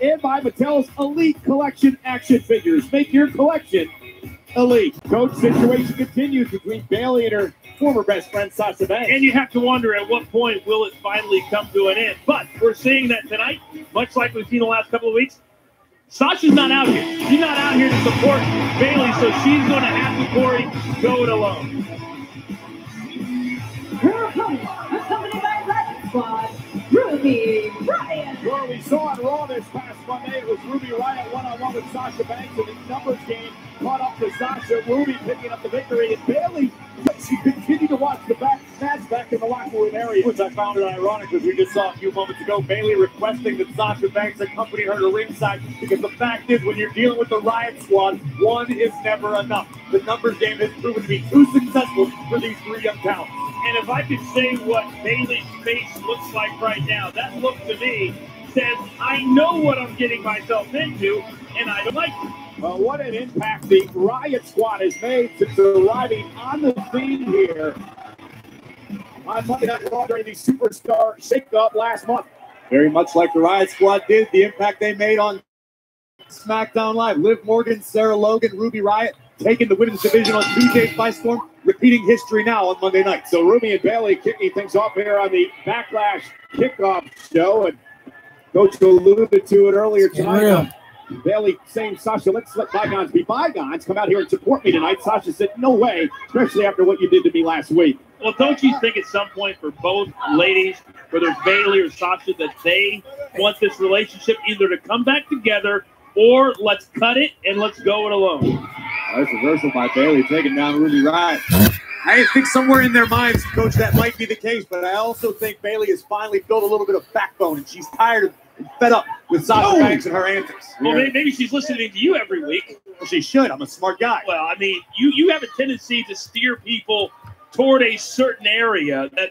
and by Mattel's Elite Collection action figures. Make your collection elite. Coach, situation continues between Bayley and her former best friend Sasha Banks. And you have to wonder at what point will it finally come to an end. But we're seeing that tonight, much like we've seen the last couple of weeks, Sasha's not out here. She's not out here to support Bayley, so she's going to have to, Corey, go it alone. Her opponent, accompanied by Riot Squad, Ruby Riott. Where we saw on Raw this past Monday, it was Ruby Riott one-on-one with Sasha Banks in the numbers game. Caught up to Sasha, Ruby picking up the victory, and Bayley, she continued to watch the match back in the locker room area. Which I found it ironic, because we just saw a few moments ago, Bayley requesting that Sasha Banks accompany her to ringside, because the fact is, when you're dealing with the Riot Squad, one is never enough. The numbers game has proven to be too successful for these three young talents. And if I could say what Bayley's face looks like right now, that look to me says, I know what I'm getting myself into, and I don't like it. What an impact the Riot Squad has made since arriving on the scene here on Monday Night Raw during the Superstar Shake-Up last month. Very much like the Riot Squad did, the impact they made on SmackDown Live. Liv Morgan, Sarah Logan, Ruby Riott taking the women's division on Tuesday by storm, repeating history now on Monday night. So Ruby and Bayley kicking things off here on the Backlash kickoff show, and Coach alluded to it earlier tonight. Bayley saying, Sasha, let's let bygones be bygones. Come out here and support me tonight. Sasha said, no way, especially after what you did to me last week. Well, don't you think at some point for both ladies, whether it's Bayley or Sasha, that they want this relationship either to come back together or let's cut it and let's go it alone? Nice reversal by Bayley, taking down Ruby Riott. I think somewhere in their minds, Coach, that might be the case, but I also think Bayley has finally built a little bit of backbone, and she's tired of and fed up with Sasha Banks and her antics. Well, maybe she's listening to you every week. Well, she should. I'm a smart guy. Well, I mean, you have a tendency to steer people toward a certain area that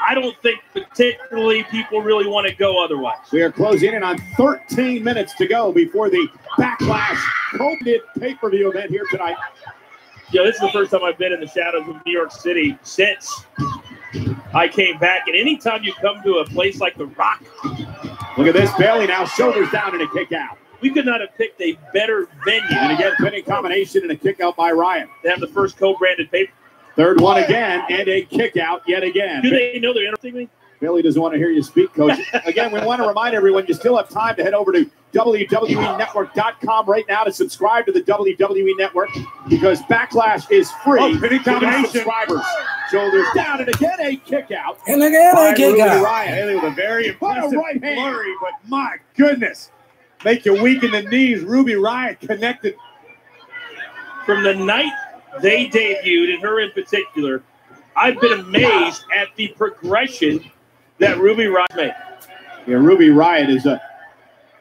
I don't think particularly people really want to go otherwise. We are closing in on 13 minutes to go before the Backlash COVID pay-per-view event here tonight. Yeah, this is the first time I've been in the shadows of New York City since I came back. And anytime you come to a place like The Rock, look at this, Bayley now, shoulders down and a kick out. We could not have picked a better venue. And again, pinning combination and a kick out by Riott. They have the first co-branded paper. Third one again, and a kick out yet again. Do they know they're interrupting me? Bayley doesn't want to hear you speak, Coach. Again, we want to remind everyone you still have time to head over to WWENetwork.com right now to subscribe to the WWE Network, because Backlash is free to subscribers. Shoulders down, and again a kick out. And again a kick out. Bayley with a very impressive right flurry, but my goodness, make you weak in the knees. Ruby Riott connected. From the night they debuted, and her in particular, I've been amazed at the progression that Ruby Riott made. Yeah, Ruby Riott is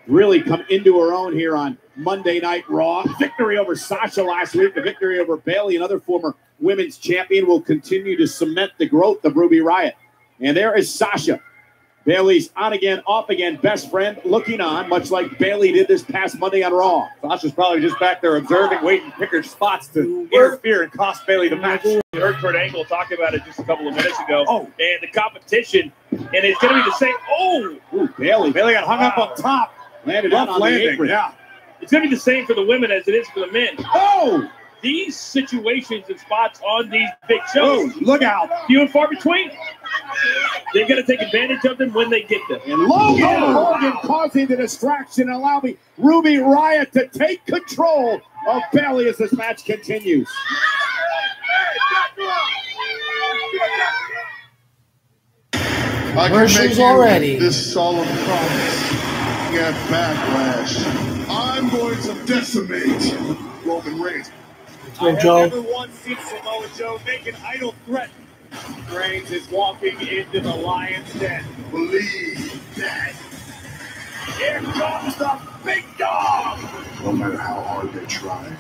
really come into her own here on Monday Night Raw. Victory over Sasha last week, the victory over Bayley, another former women's champion, will continue to cement the growth of Ruby Riott. And there is Sasha, Bayley's on again, off again, best friend, looking on, much like Bayley did this past Monday on Raw. Sasha's probably just back there observing, waiting to pick her spots to interfere and cost Bayley the match. We heard Kurt Angle talk about it just a couple of minutes ago. And the competition, and it's going to be the same. Ooh, Bayley got hung up on top. Landed out on the apron. Yeah. It's going to be the same for the women as it is for the men. These situations and spots on these big shows, look out, few and far between. They've got to take advantage of them when they get them. And Logan causing the distraction, allowing Ruby Riott to take control of Bayley as this match continues. I can make you already this solemn promise. At Backlash, I'm going to decimate Roman Reigns. I have never once seen Samoa Joe make an idle threat. Reigns is walking into the lion's den. Believe that. Here comes the big dog. No matter how hard they try.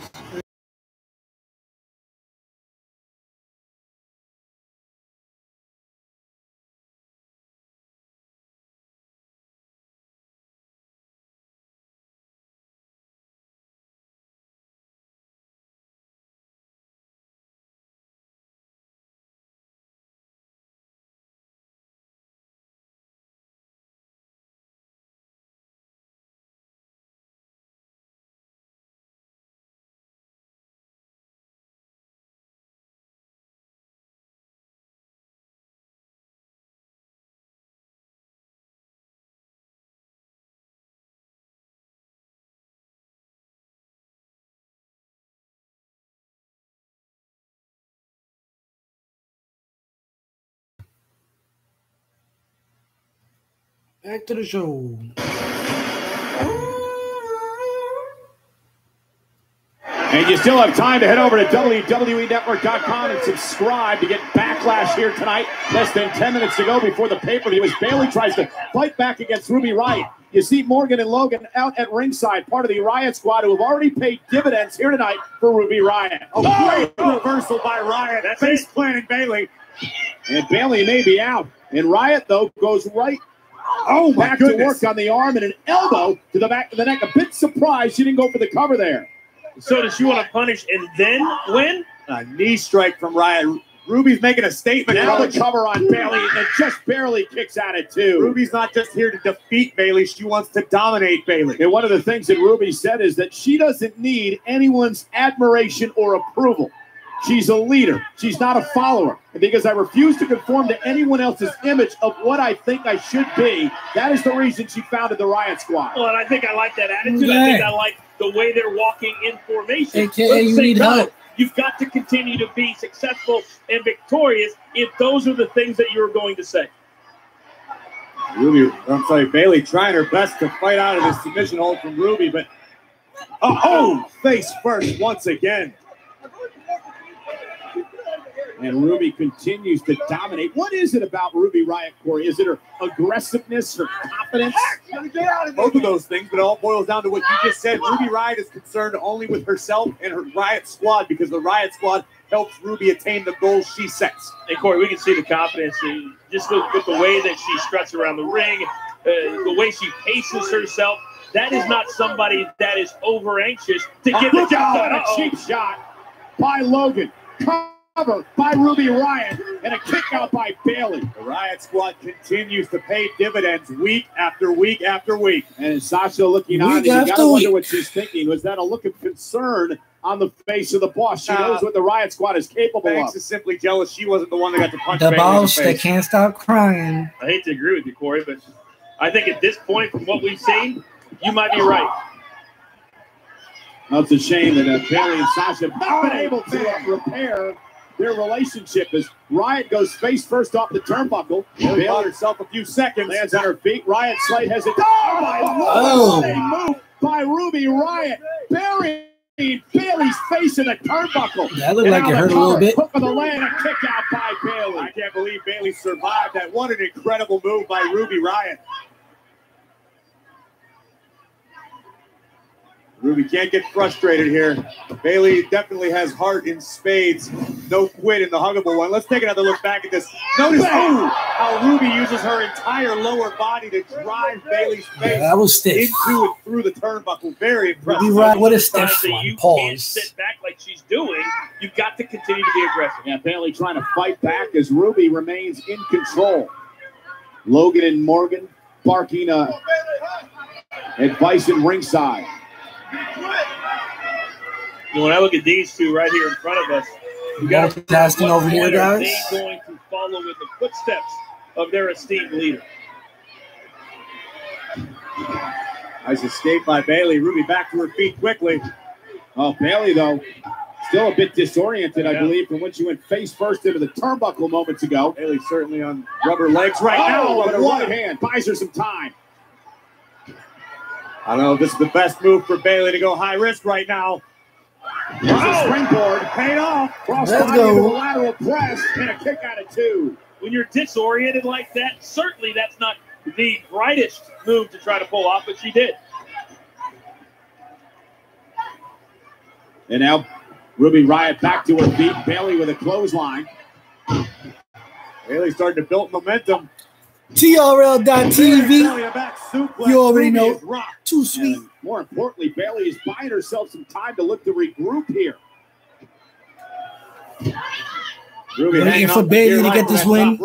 Back to the show. And you still have time to head over to WWENetwork.com and subscribe to get Backlash here tonight. Less than 10 minutes to go before the pay-per-view as Bayley tries to fight back against Ruby Riott. You see Morgan and Logan out at ringside, part of the Riott squad, who have already paid dividends here tonight for Ruby Riott. Great reversal by Riott. That's face planting Bayley. And Bayley may be out. And Riott, though, goes right back to work on the arm and an elbow to the back of the neck. A bit surprised she didn't go for the cover there. So does she want to punish and then win? A knee strike from Riott. Ruby's making a statement. Now the cover on Bayley and just barely kicks at it too. Ruby's not just here to defeat Bayley. She wants to dominate Bayley. And one of the things that Ruby said is that she doesn't need anyone's admiration or approval. She's a leader. She's not a follower. And because I refuse to conform to anyone else's image of what I think I should be, that is the reason she founded the Riott Squad. Well, and I think I like that attitude. I think I like the way they're walking in formation. AKA you need help. You've got to continue to be successful and victorious if those are the things that you're going to say. Bayley trying her best to fight out of this submission hold from Ruby, but face first once again. And Ruby continues to dominate. What is it about Ruby Riott, Corey? Is it her aggressiveness, her confidence? Both of those things, but it all boils down to what you just said. Ruby Riott is concerned only with herself and her Riott squad because the Riott squad helps Ruby attain the goals she sets. And Corey, we can see the confidence just with the way that she struts around the ring, the way she paces herself. That is not somebody that is over anxious to get the job done. A cheap shot by Logan. Cover by Ruby Riott and a kick out by Bayley. The Riott squad continues to pay dividends week after week after week. And Sasha looking on, and you gotta wonder what she's thinking. Was that a look of concern on the face of the boss? She knows what the Riott squad is capable of. Banks is simply jealous she wasn't the one that got to punch the boss that can't stop crying. I hate to agree with you, Corey, but I think at this point, from what we've seen, you might be right. Well, it's a shame that Bayley and Sasha have not been able to repair their relationship as Riott goes face first off the turnbuckle. Bayley bought herself a few seconds. Lands on her feet. Riott slight hesitation. What a move by Ruby Riott. Burying Bayley's face in the turnbuckle. That looked like it hurt a little bit. Hook of the land, a kick out by Bayley. I can't believe Bayley survived that. What an incredible move by Ruby Riott. Ruby can't get frustrated here. Bayley definitely has heart in spades. No quit in the huggable one. Let's take another look back at this. Notice how Ruby uses her entire lower body to drive Bayley's face that was stiff. into and through the turnbuckle. Very impressive. Ruby Riott, what a stiff one. You Pause. can't sit back like she's doing. You've got to continue to be aggressive. Yeah, Bayley trying to fight back as Ruby remains in control. Logan and Morgan barking advice in ringside. When I look at these two right here in front of us, we got multitasking over here, guys. They're going to follow in the footsteps of their esteemed leader. Nice escape by Bayley. Ruby back to her feet quickly. Oh, Bayley, though, still a bit disoriented, I believe, from when she went face first into the turnbuckle moments ago. Bayley certainly on rubber legs right now, but a right hand buys her some time. I don't know if this is the best move for Bayley to go high risk right now. Here's a springboard, paid off. Cross body into a lateral press and a kick out of two. When you're disoriented like that, certainly that's not the brightest move to try to pull off, but she did. And now Ruby Riott back to her feet. Bayley with a clothesline. Bayley starting to build momentum. TRL.TV. You already know. Too sweet. And more importantly, Bayley is buying herself some time to look to regroup here. Waiting for Bayley to get this win.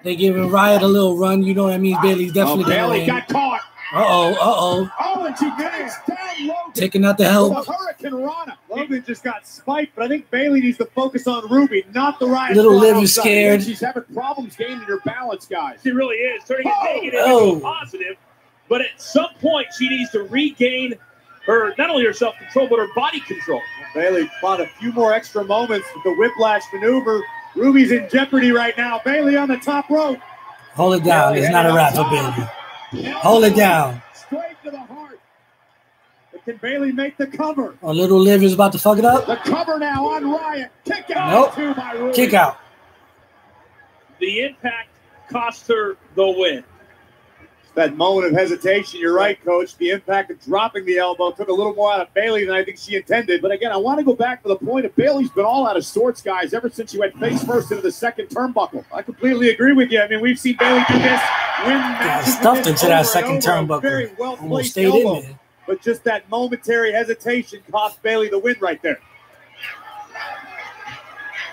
They giving Riott a little run. You know what I mean? Bayley's definitely going to win. Bayley got caught. Uh-oh. Oh, and she gets down Logan. Taking out the help. Hurricane Rana. Logan just got spiked, but I think Bayley needs to focus on Ruby, not the Riott. Little Liv is scared. She's having problems gaining her balance, guys. She really is. Turning a negative into a positive. But at some point, she needs to regain her, not only her self-control, but her body control. Bayley fought a few more extra moments with the whiplash maneuver. Ruby's in jeopardy right now. Bayley on the top rope. Hold it down. It's not a wrap for Bayley. Hold it down. Straight to the heart. But can Bayley make the cover? A little Liv is about to fuck it up. The cover now on Riot. Kick out. Nope. Kick out. The impact cost her the win. That moment of hesitation, you're right, Coach. The impact of dropping the elbow took a little more out of Bayley than I think she intended. But again, I want to go back to the point of Bayley's been all out of sorts, guys, ever since she went face first into the second turnbuckle. I completely agree with you. I mean, we've seen Bayley do this, win matches. Stuffed into that second turnbuckle. Very well placed elbow, but just that momentary hesitation cost Bayley the win right there.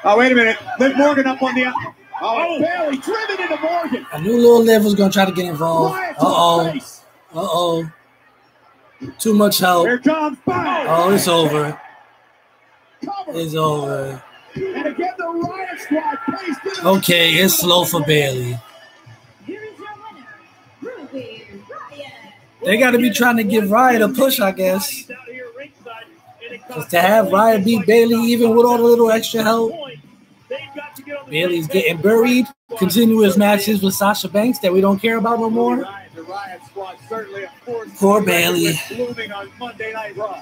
Oh, wait a minute. Liv Morgan up on the outside. Oh, Bayley driven into Morgan. I knew Lil Liv was going to try to get involved. Uh-oh. Too much help. Here comes Bayley. Oh, it's over. It's over. And again, the Riot Squad placed in. Okay, it's slow for Bayley. Here is your winner, Ruby Riot. They got to be trying to give Riot a push, I guess. Because to have Riot beat Bayley, even with all the little extra help, Bayley's getting buried. Continuous matches with Sasha Banks that we don't care about no more. Poor Bayley. On Monday Night Raw.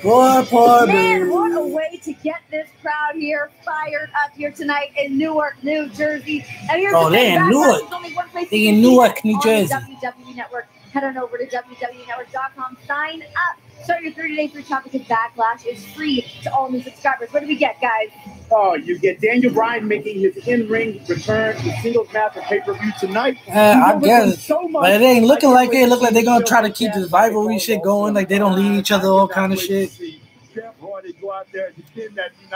Poor Bayley. Man, what a way to get this crowd here fired up here tonight in Newark, New Jersey. And here's the they thing, in Newark. They in Newark, New Jersey. WWE Network. Head on over to WWEnetwork.com. Sign up. Start your 30-day free trial because Backlash is free to all new subscribers. What do we get, guys? Oh, you get Daniel Bryan making his in-ring return to singles match for pay-per-view tonight. I guess. But it ain't looking like it. It look like they're going to try to keep this rivalry shit going. Like they don't lead each other, all kind of shit.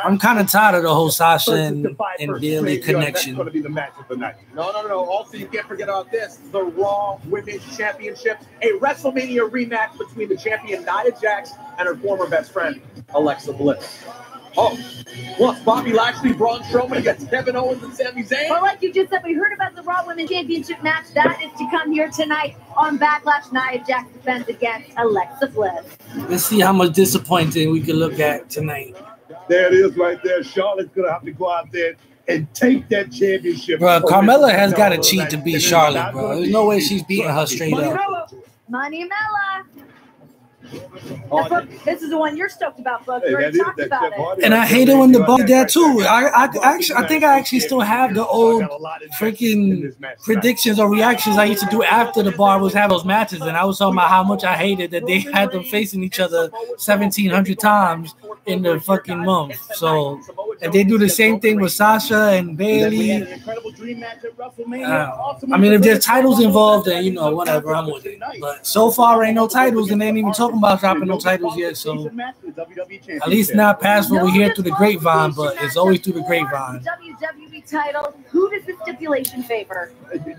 I'm kind of tired of the whole Sasha and Bayley connection. That's going to be the match of the night. No. Also, you can't forget about this. The Raw Women's Championship. A WrestleMania rematch between the champion Nia Jax and her former best friend, Alexa Bliss. Oh, plus Bobby Lashley, Braun Strowman against Kevin Owens and Sami Zayn. Well, like you just said, we heard about the Raw Women's Championship match. That is to come here tonight on Backlash. Nia Jax defends against Alexa Bliss. Let's see how much disappointing we can look at tonight. There it is right there. Charlotte's going to have to go out there and take that championship. Bro, Carmella has got to cheat to beat Charlotte, bro. There's no way she's beating her straight up. Money Mella. This is the one you're stoked about, Book. We already talked about it. And I hate it when the Buck did that too. I think I actually still have the old freaking predictions or reactions I used to do after the bar was having those matches, and I was talking about how much I hated that they had them facing each other 1,700 times in the fucking month. So, and they do the same thing with Sasha and Bayley. I mean, if there's titles involved, then whatever, I'm with it. But so far, ain't no titles, and they ain't even talking about dropping no titles yet. So at least not past what we hear through the grapevine, but it's always through the grapevine. WWE title. Who does the stipulation favor?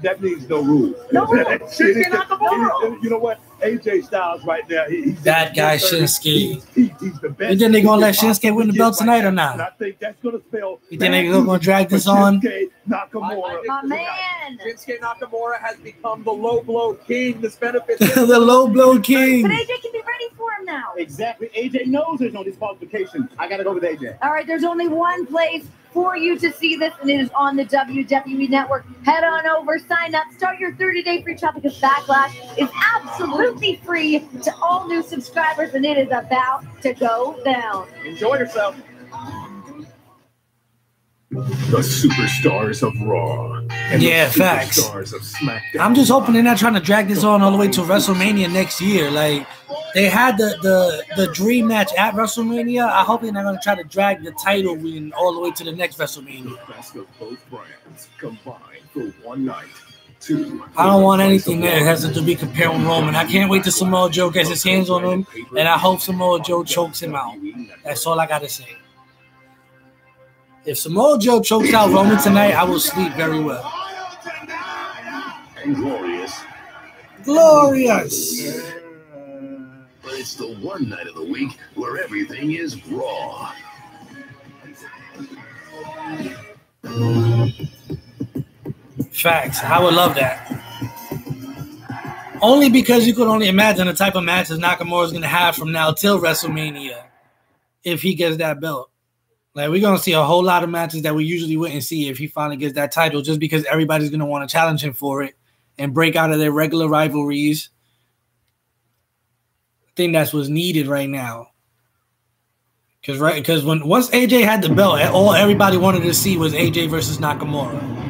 That means no rules. No rules. Shinsuke Nakamura. You know what? AJ Styles right there. That guy Shinsuke. He's the best. You think they're gonna let Shinsuke win the belt tonight or not? I think that's gonna spell. You think they're gonna drag this on? Nakamura. My man. Shinsuke Nakamura has become the low blow king. This benefits the low blow king. But AJ can be ready for him now. Exactly. AJ knows there's no disqualification. I gotta go with AJ. All right, there's only one place for you to see this, and it is on the WWE Network. Head on over, sign up, start your 30-day free trial because Backlash is absolutely free to all new subscribers, and it is about to go down. Enjoy yourself. The superstars of Raw. And yeah, the facts. Superstars of SmackDown. I'm just hoping they're not trying to drag this on all the way to WrestleMania next year. Like, they had the dream match at WrestleMania. I hope they're not going to try to drag the title win all the way to the next WrestleMania. The best of both brands combined for one night. I don't want anything that has to be comparing Roman. I can't wait till Samoa Joe gets his hands on him, and I hope Samoa Joe chokes him out. That's all I got to say. If Samoa Joe chokes out Roman tonight, I will sleep very well. And glorious. Glorious. But it's the one night of the week where everything is raw. Facts. I would love that. Only because you could only imagine the type of matches Nakamura is going to have from now till WrestleMania if he gets that belt. Like, we're going to see a whole lot of matches that we usually wouldn't see if he finally gets that title, just because everybody's going to want to challenge him for it and break out of their regular rivalries. I think that's what's needed right now. Because once AJ had the belt, all everybody wanted to see was AJ versus Nakamura.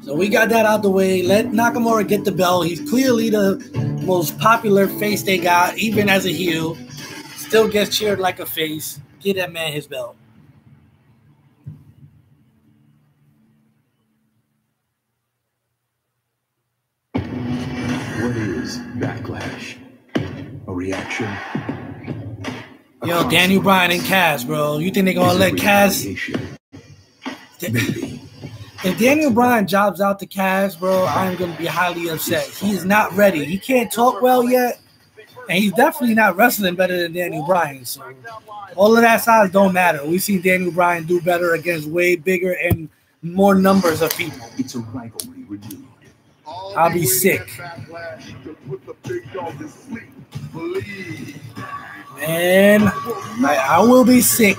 So we got that out the way. Let Nakamura get the belt. He's clearly the most popular face they got, even as a heel. Still gets cheered like a face. Get that man his belt. What is Backlash? A reaction? Yo, Daniel Bryan and Cass, bro. You think they're going to let Cass? Maybe. If Daniel Bryan jobs out to Cass, bro, I'm going to be highly upset. He's not ready. He can't talk well yet, and he's definitely not wrestling better than Daniel Bryan. So all of that size don't matter. We've seen Daniel Bryan do better against way bigger and more numbers of people. It's a rivalry renewed. I'll be sick. Man, I will be sick.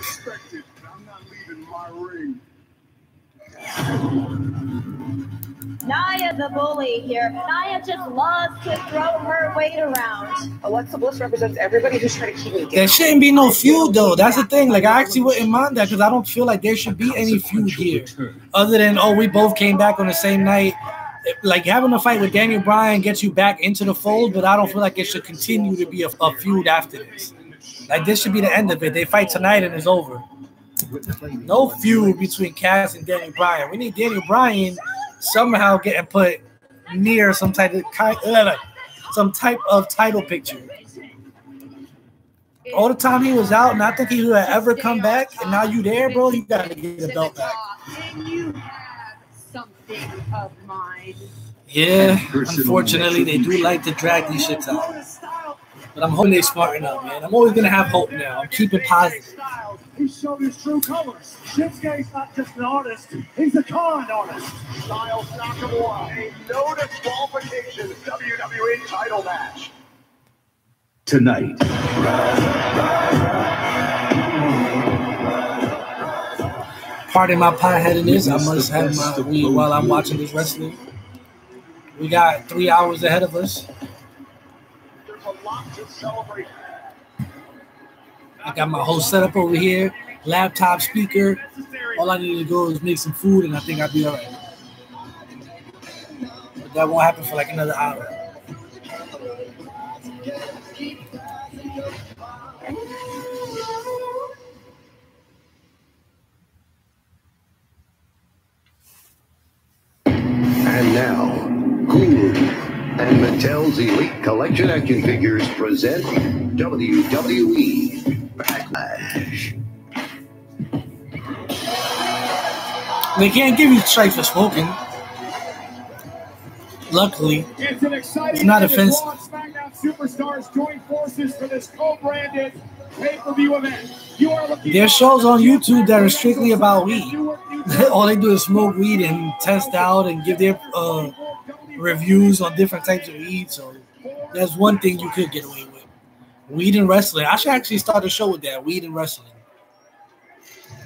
Nia the bully here. Nia just loves to throw her weight around. Alexa Bliss represents everybody who's trying to keep me down. There shouldn't be no feud, though. That's the thing. Like, I actually wouldn't mind that because I don't feel like there should be any feud here. Other than, oh, we both came back on the same night. Like, having a fight with Daniel Bryan gets you back into the fold, but I don't feel like it should continue to be a feud after this. Like, this should be the end of it. They fight tonight and it's over. No feud between Cass and Daniel Bryan. We need Daniel Bryan somehow getting put near some type of title picture. All the time he was out, and I think he would ever come back, and now you there, bro, you got to get the belt back. And you have something of mine. Yeah, unfortunately, they do like to drag these shits out. But I'm hoping they smarten up, man. I'm always going to have hope now. I'm keeping positive. He showed his true colors. Shinsuke's not just an artist, he's a con artist. Styles Nakamura, a no disqualification WWE title match. Tonight. Pardon my pie-headedness. I must have my weed while I'm watching this wrestling. We got 3 hours ahead of us. There's a lot to celebrate. I got my whole setup over here, laptop, speaker. All I need to go is make some food, and I think I'll be all right. But that won't happen for like another hour. And now, Hulu and Mattel's Elite Collection action figures present WWE Backlash. They can't give you strikes for smoking. Luckily, It's not offensive. SmackDown superstars join forces for this co-branded pay-per-view event. You are looking there's shows on YouTube that are strictly about weed. All they do is smoke weed and test out and give their reviews on different types of weed. So that's one thing you could get away with. Weed and wrestling. I should actually start a show with that. Weed and wrestling.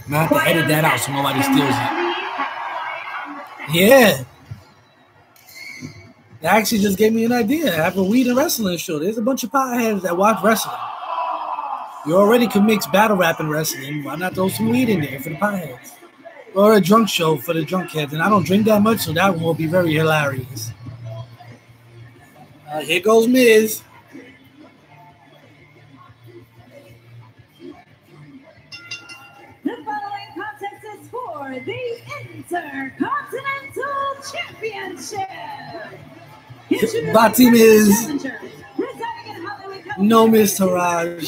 I'm going to have to edit that out so nobody steals it. Yeah. That actually just gave me an idea. Have a weed and wrestling show. There's a bunch of potheads that watch wrestling. You already can mix battle rap and wrestling. Why not throw some weed in there for the potheads? Or a drunk show for the drunk heads. And I don't drink that much, so that one will be very hilarious. Here goes Miz. The following contest is for the Intercontinental Championship. My team is no Miz Taraj.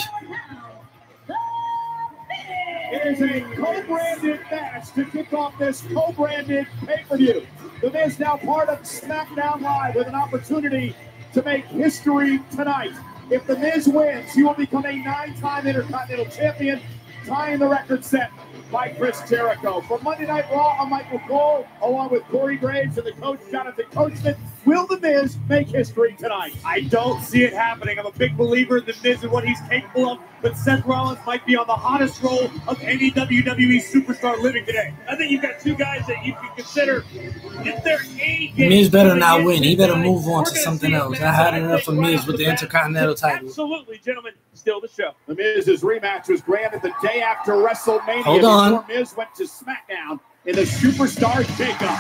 It is a co-branded match to kick off this co-branded pay-per-view. The Miz now part of SmackDown Live with an opportunity to make history tonight. If The Miz wins, he will become a 9-time Intercontinental Champion, tying the record set by Chris Jericho. For Monday Night Raw, I'm Michael Cole, along with Corey Graves and the coach, Jonathan Coachman. Will The Miz make history tonight? I don't see it happening. I'm a big believer in The Miz and what he's capable of, but Seth Rollins might be on the hottest roll of any WWE superstar living today. I think you've got two guys that you can consider if they're A game. Miz better not win. He better move on to something else. I had enough of Miz with the Intercontinental title. Absolutely, gentlemen. Still the show. The Miz's rematch was granted the day after WrestleMania. Hold on. Before Miz went to SmackDown in the Superstar Shakeup.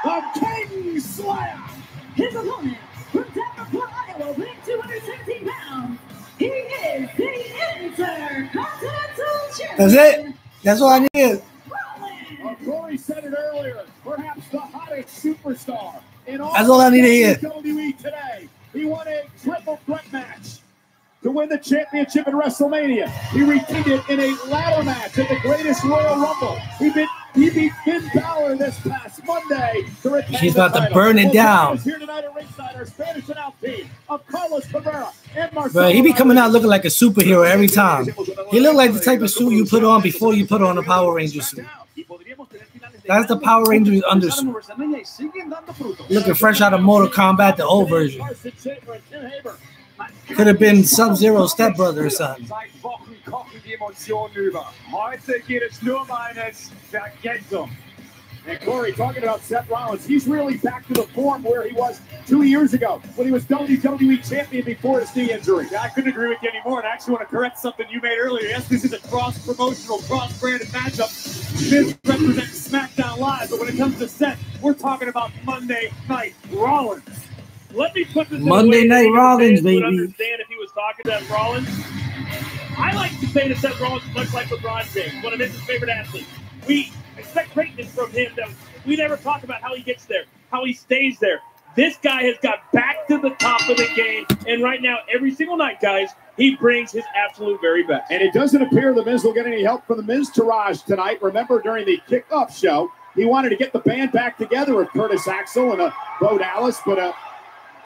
The King Slayer. His opponent from Davenport, Iowa, weighing 217 pounds. He is the Intercontinental Champion. That's it. That's all I need. Corey said it earlier. Perhaps the hottest superstar in all. That's all I need to hear. WWE today. He won a triple threat match to win the championship at WrestleMania. He retained it in a ladder match at the Greatest Royal Rumble. He beat Finn Balor this past Monday to retain He's the about to title. burn it down. Here tonight at ringside, our Spanish announce team of Carlos Cabrera and Marcelo. Bro, he be coming out looking like a superhero every time. He look like the type of suit you put on before you put on a Power Ranger suit. That's the Power Rangers undersuit. Looking fresh out of Mortal Kombat, the old version. Could have been Sub-Zero stepbrother or something. And Corey, talking about Seth Rollins, he's really back to the form where he was 2 years ago when he was WWE champion before his knee injury. I couldn't agree with you anymore, and I actually want to correct something you made earlier. Yes, this is a cross-promotional, cross-branded matchup. This represents SmackDown Live, but when it comes to Seth, we're talking about Monday Night Rollins. Let me put this Monday Night Rollins, baby. Understand if he was talking to Rollins. I like to say to Seth Rollins, much like LeBron James, one of his favorite athletes. We expect greatness from him. That we never talk about how he gets there, how he stays there. This guy has got back to the top of the game, and right now, every single night, guys, he brings his absolute very best. And it doesn't appear The Miz will get any help from the Miz Taraj tonight. Remember, during the kickoff show, he wanted to get the band back together with Curtis Axel and Bo Dallas, but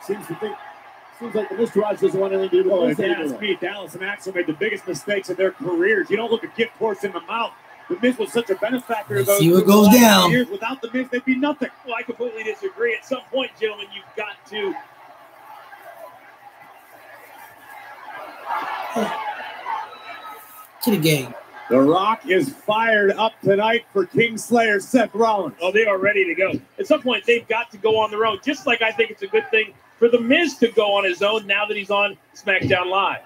seems like the Miz Taraj doesn't want anything to do with it. Dallas and Axel made the biggest mistakes of their careers. You don't look a gift horse in the mouth. The Miz was such a benefactor of those. See what goes down. Years. Without the Miz, they'd be nothing. Well, I completely disagree. At some point, gentlemen, you've got to. To the game. The Rock is fired up tonight for King Slayer Seth Rollins. Oh, they are ready to go. At some point, they've got to go on their own. Just like I think it's a good thing for the Miz to go on his own now that he's on SmackDown Live.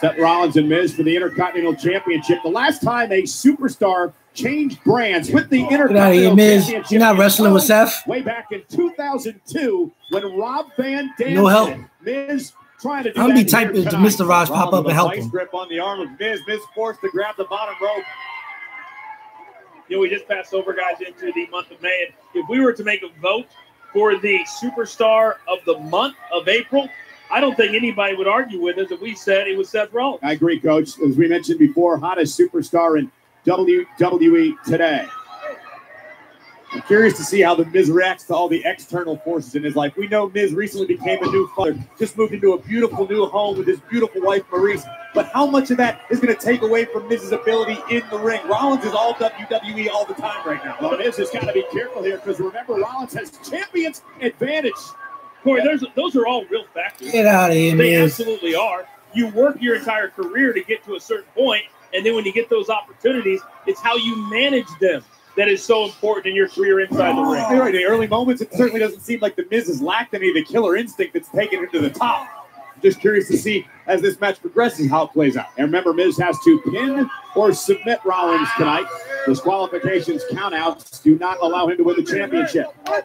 Seth Rollins and Miz for the Intercontinental Championship. The last time a superstar changed brands with the Intercontinental Championship. You're not wrestling with Seth? Way back in 2002 when Rob Van Dam. No help. Miz trying to do I'm going to be that typing to Mr. Raj pop up and help him. Grip on the arm of Miz. Miz forced to grab the bottom rope. You know, we just passed over, guys, into the month of May. And if we were to make a vote for the superstar of the month of April, I don't think anybody would argue with us if we said it was Seth Rollins. I agree, Coach. As we mentioned before, hottest superstar in WWE today. I'm curious to see how the Miz reacts to all the external forces in his life. We know Miz recently became a new father, just moved into a beautiful new home with his beautiful wife, Maurice. But how much of that is going to take away from Miz's ability in the ring? Rollins is all WWE all the time right now. Well, Miz has got to be careful here because remember, Rollins has champion's advantage. Corey, those are all real factors. Get out of here, They Miz. absolutely are. You work your entire career to get to a certain point, and then when you get those opportunities, it's how you manage them that is so important in your career inside the ring. You're right. In the early moments, it certainly doesn't seem like the Miz has lacked any of the killer instinct that's taken him to the top. Just curious to see as this match progresses how it plays out. And remember, Miz has to pin or submit Rollins tonight. Disqualifications, countouts do not allow him to win the championship. I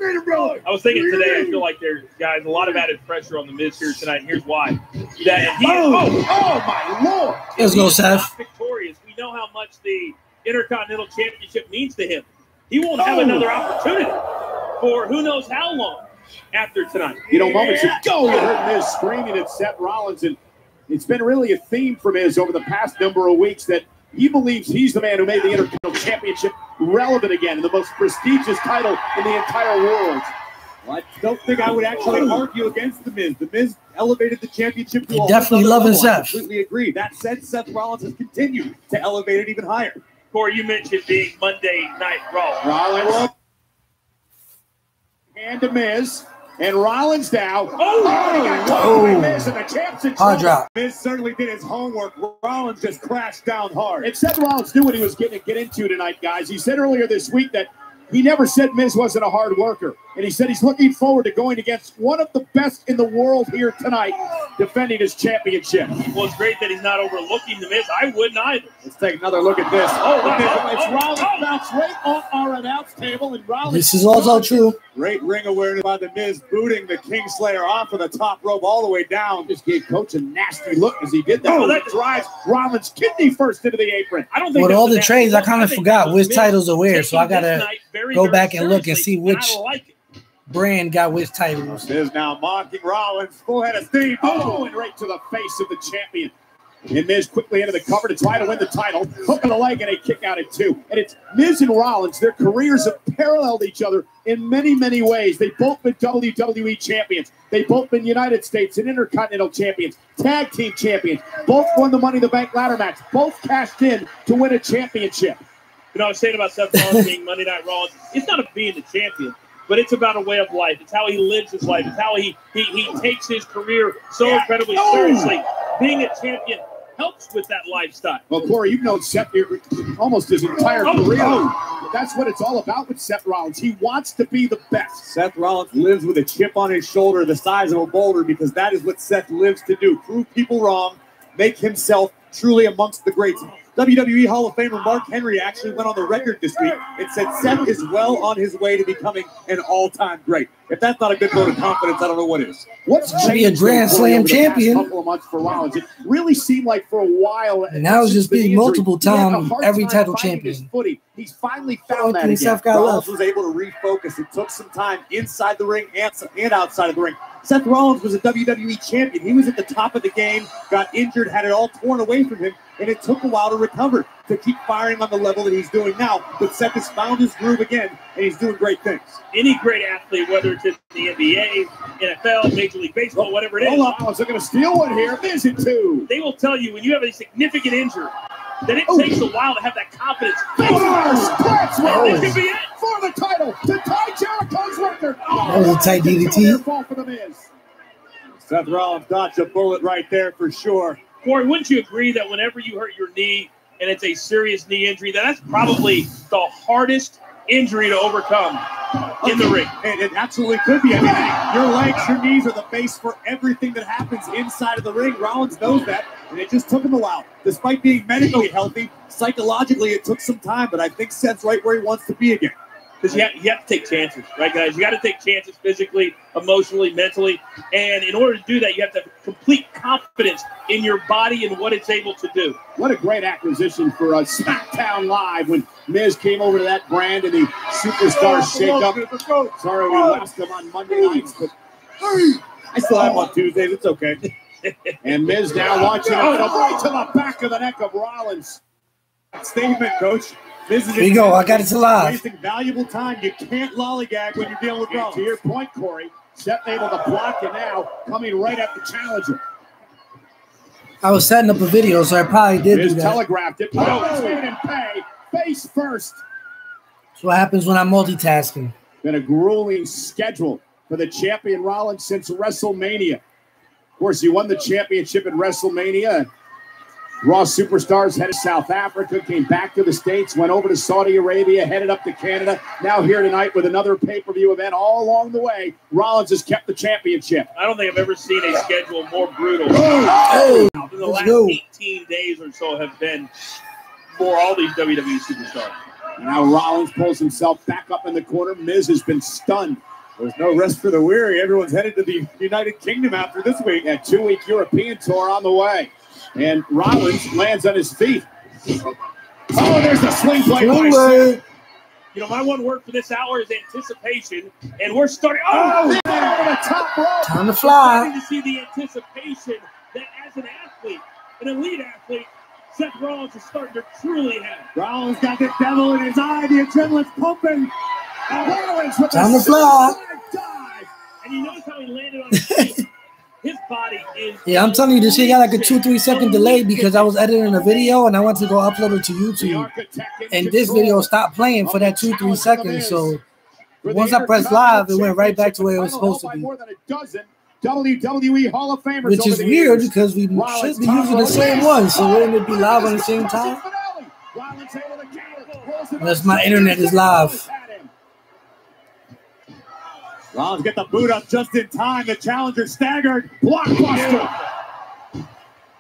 was thinking today, I feel like there's, guys, a lot of added pressure on the Miz here tonight, and here's why. Oh, my Lord. Let's go, Seth. Victorious. We know how much the Intercontinental Championship means to him. He won't have another opportunity for who knows how long after tonight. You know, moments ago, you heard Miz screaming at Seth Rollins, and it's been really a theme for Miz over the past number of weeks that he believes he's the man who made the Intercontinental Championship relevant again and the most prestigious title in the entire world. Well, I don't think I would actually argue against The Miz. The Miz elevated the championship to a definitely whole nother loving level. I Seth. completely agree. That said, Seth Rollins has continued to elevate it even higher. Corey, you mentioned being Monday Night Raw. Rollins and The Miz. And Rollins now. He got caught by Miz, and the champ's in Hard trouble. drop. Miz certainly did his homework. Rollins just crashed down hard. And Seth Rollins knew what he was getting to get into tonight, guys. He said earlier this week that he never said Miz wasn't a hard worker. And he said he's looking forward to going against one of the best in the world here tonight, defending his championship. Well, it's great that he's not overlooking The Miz. I wouldn't either. Let's take another look at this. It's Rollins bounced right off our announce table. And Rollins. This is also true. Great ring awareness by The Miz, booting the Kingslayer off of the top rope all the way down. Just gave Coach a nasty look as he did that. That drives Rollins' kidney first into the apron. I don't think with all the trades, I kind of forgot which titles are where, so I gotta go back and look and see which brand got which titles. Miz now mocking Rollins, full head of steam, and right to the face of the champion. And Miz quickly into the cover to try to win the title. Hook of the leg and a kick out at 2. And it's Miz and Rollins. Their careers have paralleled each other in many, many ways. They've both been WWE champions. They've both been United States and Intercontinental champions, tag team champions. Both won the Money in the Bank ladder match. Both cashed in to win a championship. You know, I was saying about Seth Rollins being Monday Night Raw. It's not about being the champion, but it's about a way of life. It's how he lives his life. It's how he takes his career so incredibly seriously. Being a champion helps with that lifestyle. Well, Corey, you've known Seth almost his entire career. That's what it's all about with Seth Rollins. He wants to be the best. Seth Rollins lives with a chip on his shoulder the size of a boulder because that is what Seth lives to do. Prove people wrong, make himself truly amongst the greats. WWE Hall of Famer Mark Henry actually went on the record this week and said Seth is well on his way to becoming an all-time great. If that's not a good vote of confidence, I don't know what is. What's be a Grand Slam champion? Couple of months for Rollins. It really seemed like for a while. And now it's just being multiple time every title champion. He's finally found that again. Rollins was able to refocus. It took some time inside the ring and outside of the ring. Seth Rollins was a WWE champion. He was at the top of the game, got injured, had it all torn away from him, and it took a while to recover, to keep firing on the level that he's doing now. But Seth has found his groove again, and he's doing great things. Any great athlete, whether it's in the NBA, NFL, Major League Baseball, whatever it is. Hold on, they're going to steal one here. Miz it too. They will tell you when you have a significant injury that it takes a while to have that confidence. This could be it for the title to tie Jericho's record. That was a tight DDT. For the Miz. Seth Rollins dodged a bullet right there for sure. Corey, wouldn't you agree that whenever you hurt your knee and it's a serious knee injury, that's probably the hardest injury to overcome in the ring? And it absolutely could be. I mean, your legs, your knees are the base for everything that happens inside of the ring. Rollins knows that, and it just took him a while. Despite being medically healthy, psychologically it took some time, but I think Seth's right where he wants to be again. Because you have to take chances, right, guys? You got to take chances physically, emotionally, mentally. And in order to do that, you have to have complete confidence in your body and what it's able to do. What a great acquisition for SmackDown Live when Miz came over to that brand and the Superstar shakeup. Sorry we lost them on Monday nights, but I still have them on Tuesdays. It's okay. And Miz now launching right to the back of the neck of Rollins. Statement, Coach. Here you go. I got it to live. Wasting valuable time. You can't lollygag when you're dealing with Rollins. To your point, Corey, Seth able to block and now coming right at the challenger. I was setting up a video, so I probably did do that. Telegraphed it. And pay. Face first. That's what happens when I'm multitasking. Been a grueling schedule for the champion Rollins since WrestleMania. Of course, he won the championship at WrestleMania. Raw Superstars headed to South Africa, came back to the States, went over to Saudi Arabia, headed up to Canada. Now here tonight with another pay-per-view event all along the way. Rollins has kept the championship. I don't think I've ever seen a schedule more brutal. The last 18 days or so have been for all these WWE superstars. Now Rollins pulls himself back up in the corner. Miz has been stunned. There's no rest for the weary. Everyone's headed to the United Kingdom after this week. A 2-week European tour on the way. And Rollins lands on his feet. Oh, there's the swing play. You know, my one word for this hour is anticipation. And we're starting. Over the top rope. Time to fly. I'm starting to see the anticipation that as an athlete, an elite athlete, Seth Rollins is starting to truly have. Rollins got the devil in his eye. The adrenaline's pumping. Rollins with time to fly. Dive. you notice how he landed on his feet. His body is. Yeah, I'm telling you, this shit got like a 2-3 second delay because I was editing a video and I went to go upload it to YouTube, and this video stopped playing for that 2-3 seconds. So once I pressed live, it went right back to where it was supposed to be. WWE Hall of Famers, which is weird because we should be using the same one. So wouldn't it be live on the same time? Unless my internet is live. Rollins get the boot up just in time. The challenger staggered. Blockbuster.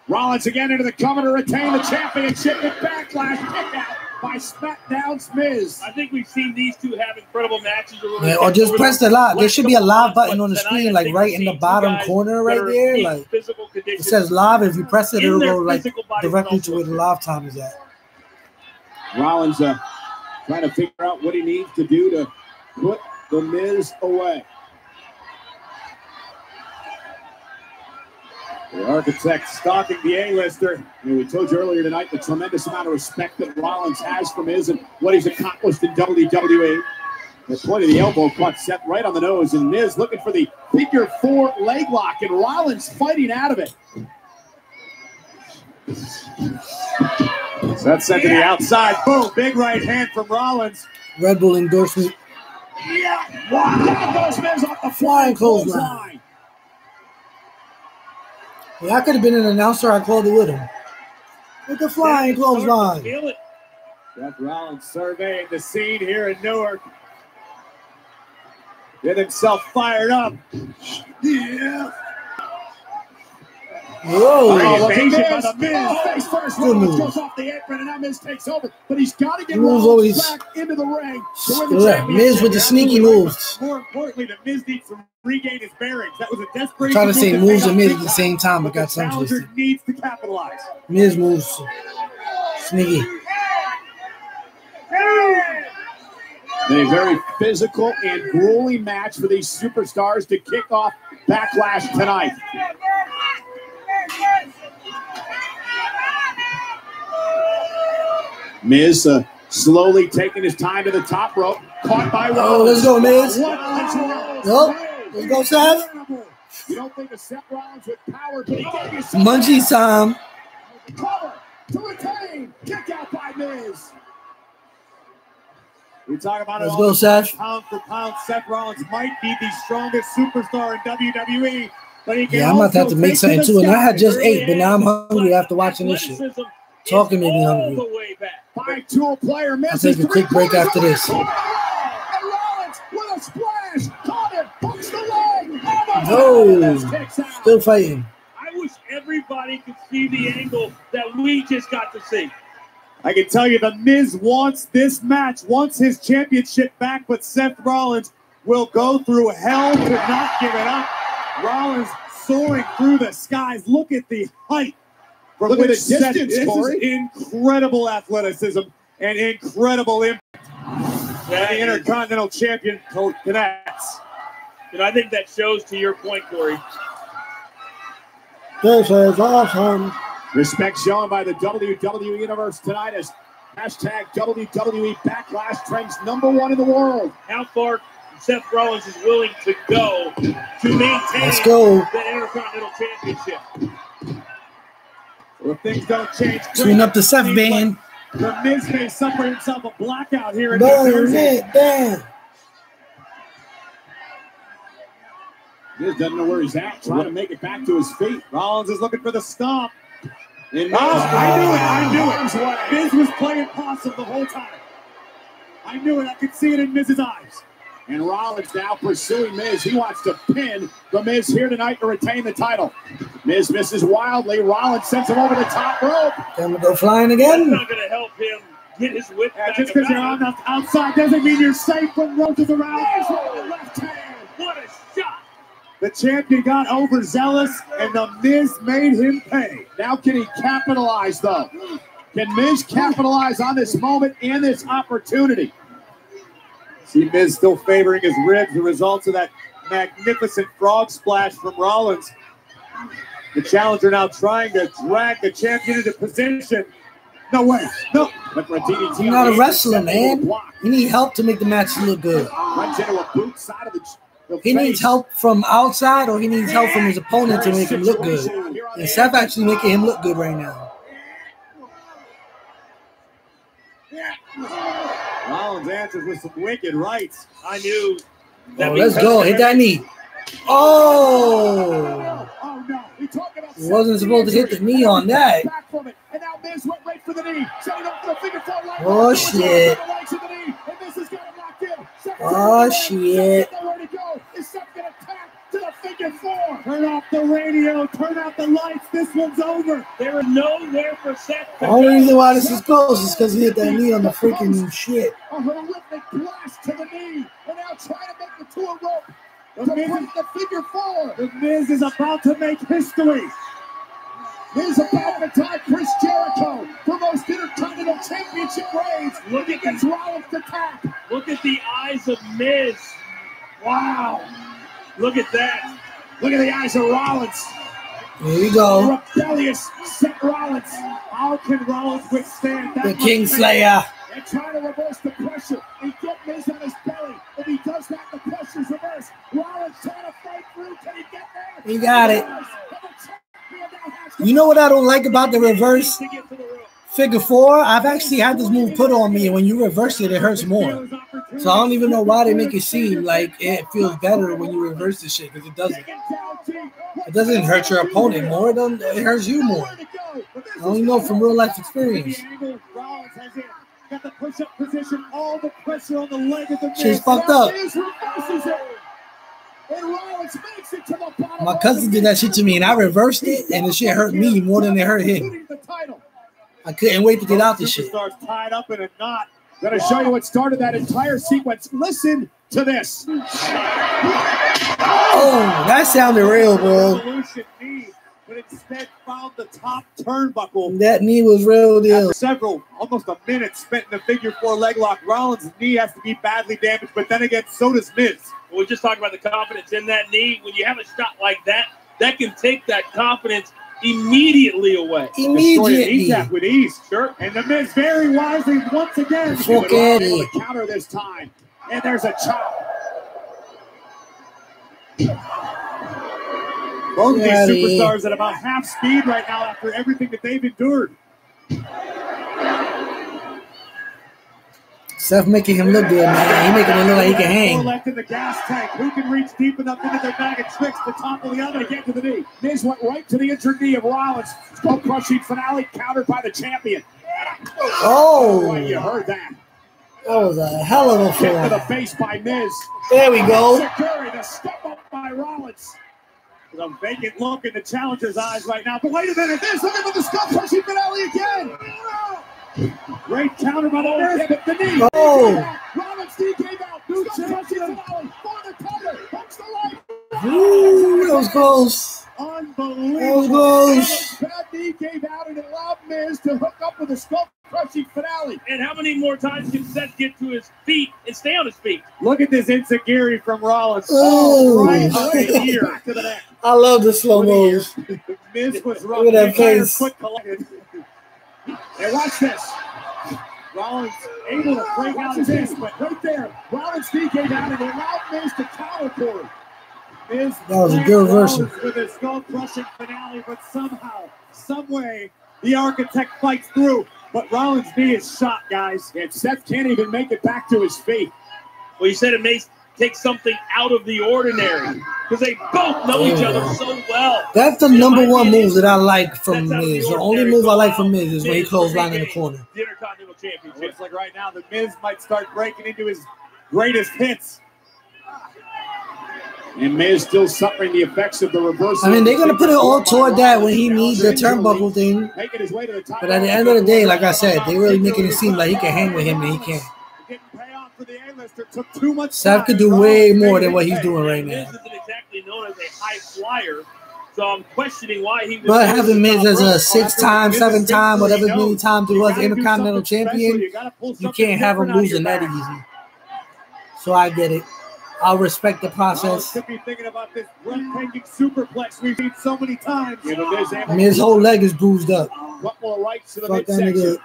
Rollins again into the cover to retain the championship with Backlash. Kick out by SmackDown's Miz. I think we've seen these two have incredible matches. Yeah, or just press the live. There should be a live button on the screen, like right in the bottom corner right there. Like it says live. If you press it, it'll go like directly to where the live time is at. Rollins trying to figure out what he needs to do to put the Miz away. The Architect stalking the A-lister. We told you earlier tonight the tremendous amount of respect that Rollins has for Miz and what he's accomplished in WWE. The point of the elbow caught Seth right on the nose, and Miz looking for the figure 4 leg lock, and Rollins fighting out of it. So that's sent to the outside. Boom, big right hand from Rollins. Red Bull endorsement. Yeah, wow. That goes Miz off the flying clothesline. Yeah, I could have been an announcer. I called it with him. With the flying clothesline. Seth Rollins surveying the scene here in Newark. Get himself fired up. Yeah. Whoa. Face first. Rollins goes off the apron, and now Miz takes over. But he's got to get Rollins back into the ring to win the championship. Miz with the sneaky moves. More importantly, the Miz needs to regain his bearings. That was a desperate. Trying to say moves and Miz at the same time, but got some twisted. Needs to capitalize. Miz moves. Sneaky. A very physical and grueling match for these superstars to kick off Backlash tonight. Miz slowly taking his time to the top rope. Caught by Rollins. Oh, let's go, Miz. Nope. Let's go, Seth. You don't think of Seth Rollins with power, but he gave you Munchie time. Cover to retain. Kick out by Miz. We talk about Let's go, Seth. Pound for pound, Seth Rollins might be the strongest superstar in WWE. But he can I'm about to have to make something too. And I had just ate, but now I'm hungry after watching this shit. Talking made me hungry. Five-tool player I'll take a quick break after this. And Rollins with a splash. Caught it. Hooks the leg. No. Still fighting. I wish everybody could see the angle that we just got to see. I can tell you the Miz wants this match, wants his championship back, but Seth Rollins will go through hell to not give it up. Rollins soaring through the skies. Look at the height. Look at the distance, this Corey. Is incredible athleticism and incredible impact. The Intercontinental Champion connects. And I think that shows to your point, Corey. This is awesome. Respect shown by the WWE Universe tonight as hashtag WWE Backlash trends #1 in the world. How far Seth Rollins is willing to go to maintain the Intercontinental Championship. Well, if things don't change, tune up the Seth band. The Miz may suffer himself a blackout here in New Jersey. Miz doesn't know where he's at, trying to make it back to his feet. Rollins is looking for the stomp. And I knew it. Miz was playing possum the whole time. I knew it. I could see it in Miz's eyes. And Rollins now pursuing Miz. He wants to pin the Miz here tonight to retain the title. Miz misses wildly. Rollins sends him over the top rope. Can we go flying again? That's not going to help him get his whip back. Just because you're on the outside doesn't mean you're safe when roaches around. Oh, left hand. What a shot. The champion got overzealous, and the Miz made him pay. Now can he capitalize, though? Can Miz capitalize on this moment and this opportunity? See Miz still favoring his ribs, the results of that magnificent frog splash from Rollins. The challenger now trying to drag the champion into position. No way. No. You're not a wrestler, man. You need help to make the match look good. Runs into a boot side of the He needs help from outside, or he needs help from his opponent to make him look good. And Seth actually making him look good right now. Rollins answers with some wicked rights. I knew. Oh, let's go. Hit that knee. Oh! He wasn't supposed to hit the knee on that. Oh, shit. Oh, shit. Turn off the radio. Turn out the lights. This one's over. There is nowhere for Seth. The only reason why this is close is because he hit that knee on the freaking shit. A horrific blast to the knee. And now trying to make it to a rope. To break the figure four. The Miz is about to make history. Miz about to tie Chris Jericho for most Intercontinental Championship reigns. Look at this Rollins to tap. Look at the eyes of Miz. Wow. Look at that. Look at the eyes of Rollins. Here we go. Rebellious Seth Rollins. How can Rollins withstand that? The Kingslayer. And trying to reverse the pressure and get Miz on his belly. If he does that, the pressure's reversed. Rollins trying to fight through. Can he get there? He got it. You know what I don't like about the reverse figure four? I've actually had this move put on me, and when you reverse it, it hurts more. So I don't even know why they make it seem like it feels better when you reverse this shit, because it doesn't. It doesn't hurt your opponent more. It hurts you more. I only know from real life experience. She's fucked up. My cousin did that shit to me, and I reversed it, and the shit hurt me more than it hurt him. I couldn't wait to get out this shit. Tied up in a knot. Gonna show you what started that entire sequence. Listen to this. Oh, that sounded real, bro. But instead found the top turnbuckle. That knee was real deal. After almost a minute spent in the figure four leg lock. Rollins' knee has to be badly damaged, but then again, so does Miz. We're just talking about the confidence in that knee. When you have a shot like that, that can take that confidence immediately away. Immediately. With ease. Sure. And the Miz very wisely once again able to counter this time. And there's a chop. Both these superstars at about half speed right now after everything that they've endured. Seth making him look good, man. He making it look like he can hang. Left in the gas tank. Who can reach deep enough into their bag of tricks? The top of the other to get to the knee. Miz went right to the injured knee of Rollins. Skull crushing finale countered by the champion. Oh, you heard that. That was a hell of a Kick to the fall. face by Miz. There we go. Security to step up by Rollins. With a vacant look in the challenger's eyes right now. But wait a minute, there's looking for the skull crushing finale again. Great counter by the Miz, but the knee. Oh. Rollins knee came out. Skull crushing finale for the cover. Hooks the leg. Ooh, that was close. Unbelievable. That was close. Bad knee came out and it allowed Miz to hook up with a skull crushing finale. And how many more times can Seth get to his feet and stay on his feet? Look at this enziguri from Rollins. Oh, right here to the neck. I love the slow mos. Miz was Look at that face. Hey, watch this. Rollins able to break out his ace, but right there, Rollins knee came out and allowed Miz to counter for him. Miz That was a good reversal. with his skull-crushing finale, but somehow, some way, the Architect fights through. But Rollins' knee is shot, guys, and Seth can't even make it back to his feet. Well, you said it may take something out of the ordinary because they both know each other so well. That's the number one move that I like from Miz. The only move I like from Miz is when he clothesline in the corner. The Intercontinental Championship. Looks like right now the Miz might start breaking into his greatest hits. And Miz still suffering the effects of the reversal. I mean, they're going to put it all toward that when he needs the turnbuckle thing. But at the end of the day, like I said, they're really making it seem like he can hang with him and he can't. Seth could do way more than what he's doing right now. Miz isn't exactly known as a high flyer, so I'm questioning why he was. But having Miz as a 6-time, 7-time, whatever many times he was Intercontinental Champion, you can't have him losing that easy. So I get it. I'll respect the process. Could be thinking about this breathtaking superplex we've seen so many times. His whole leg is bruised up. Couple of rights to the Fuck that midsection. nigga.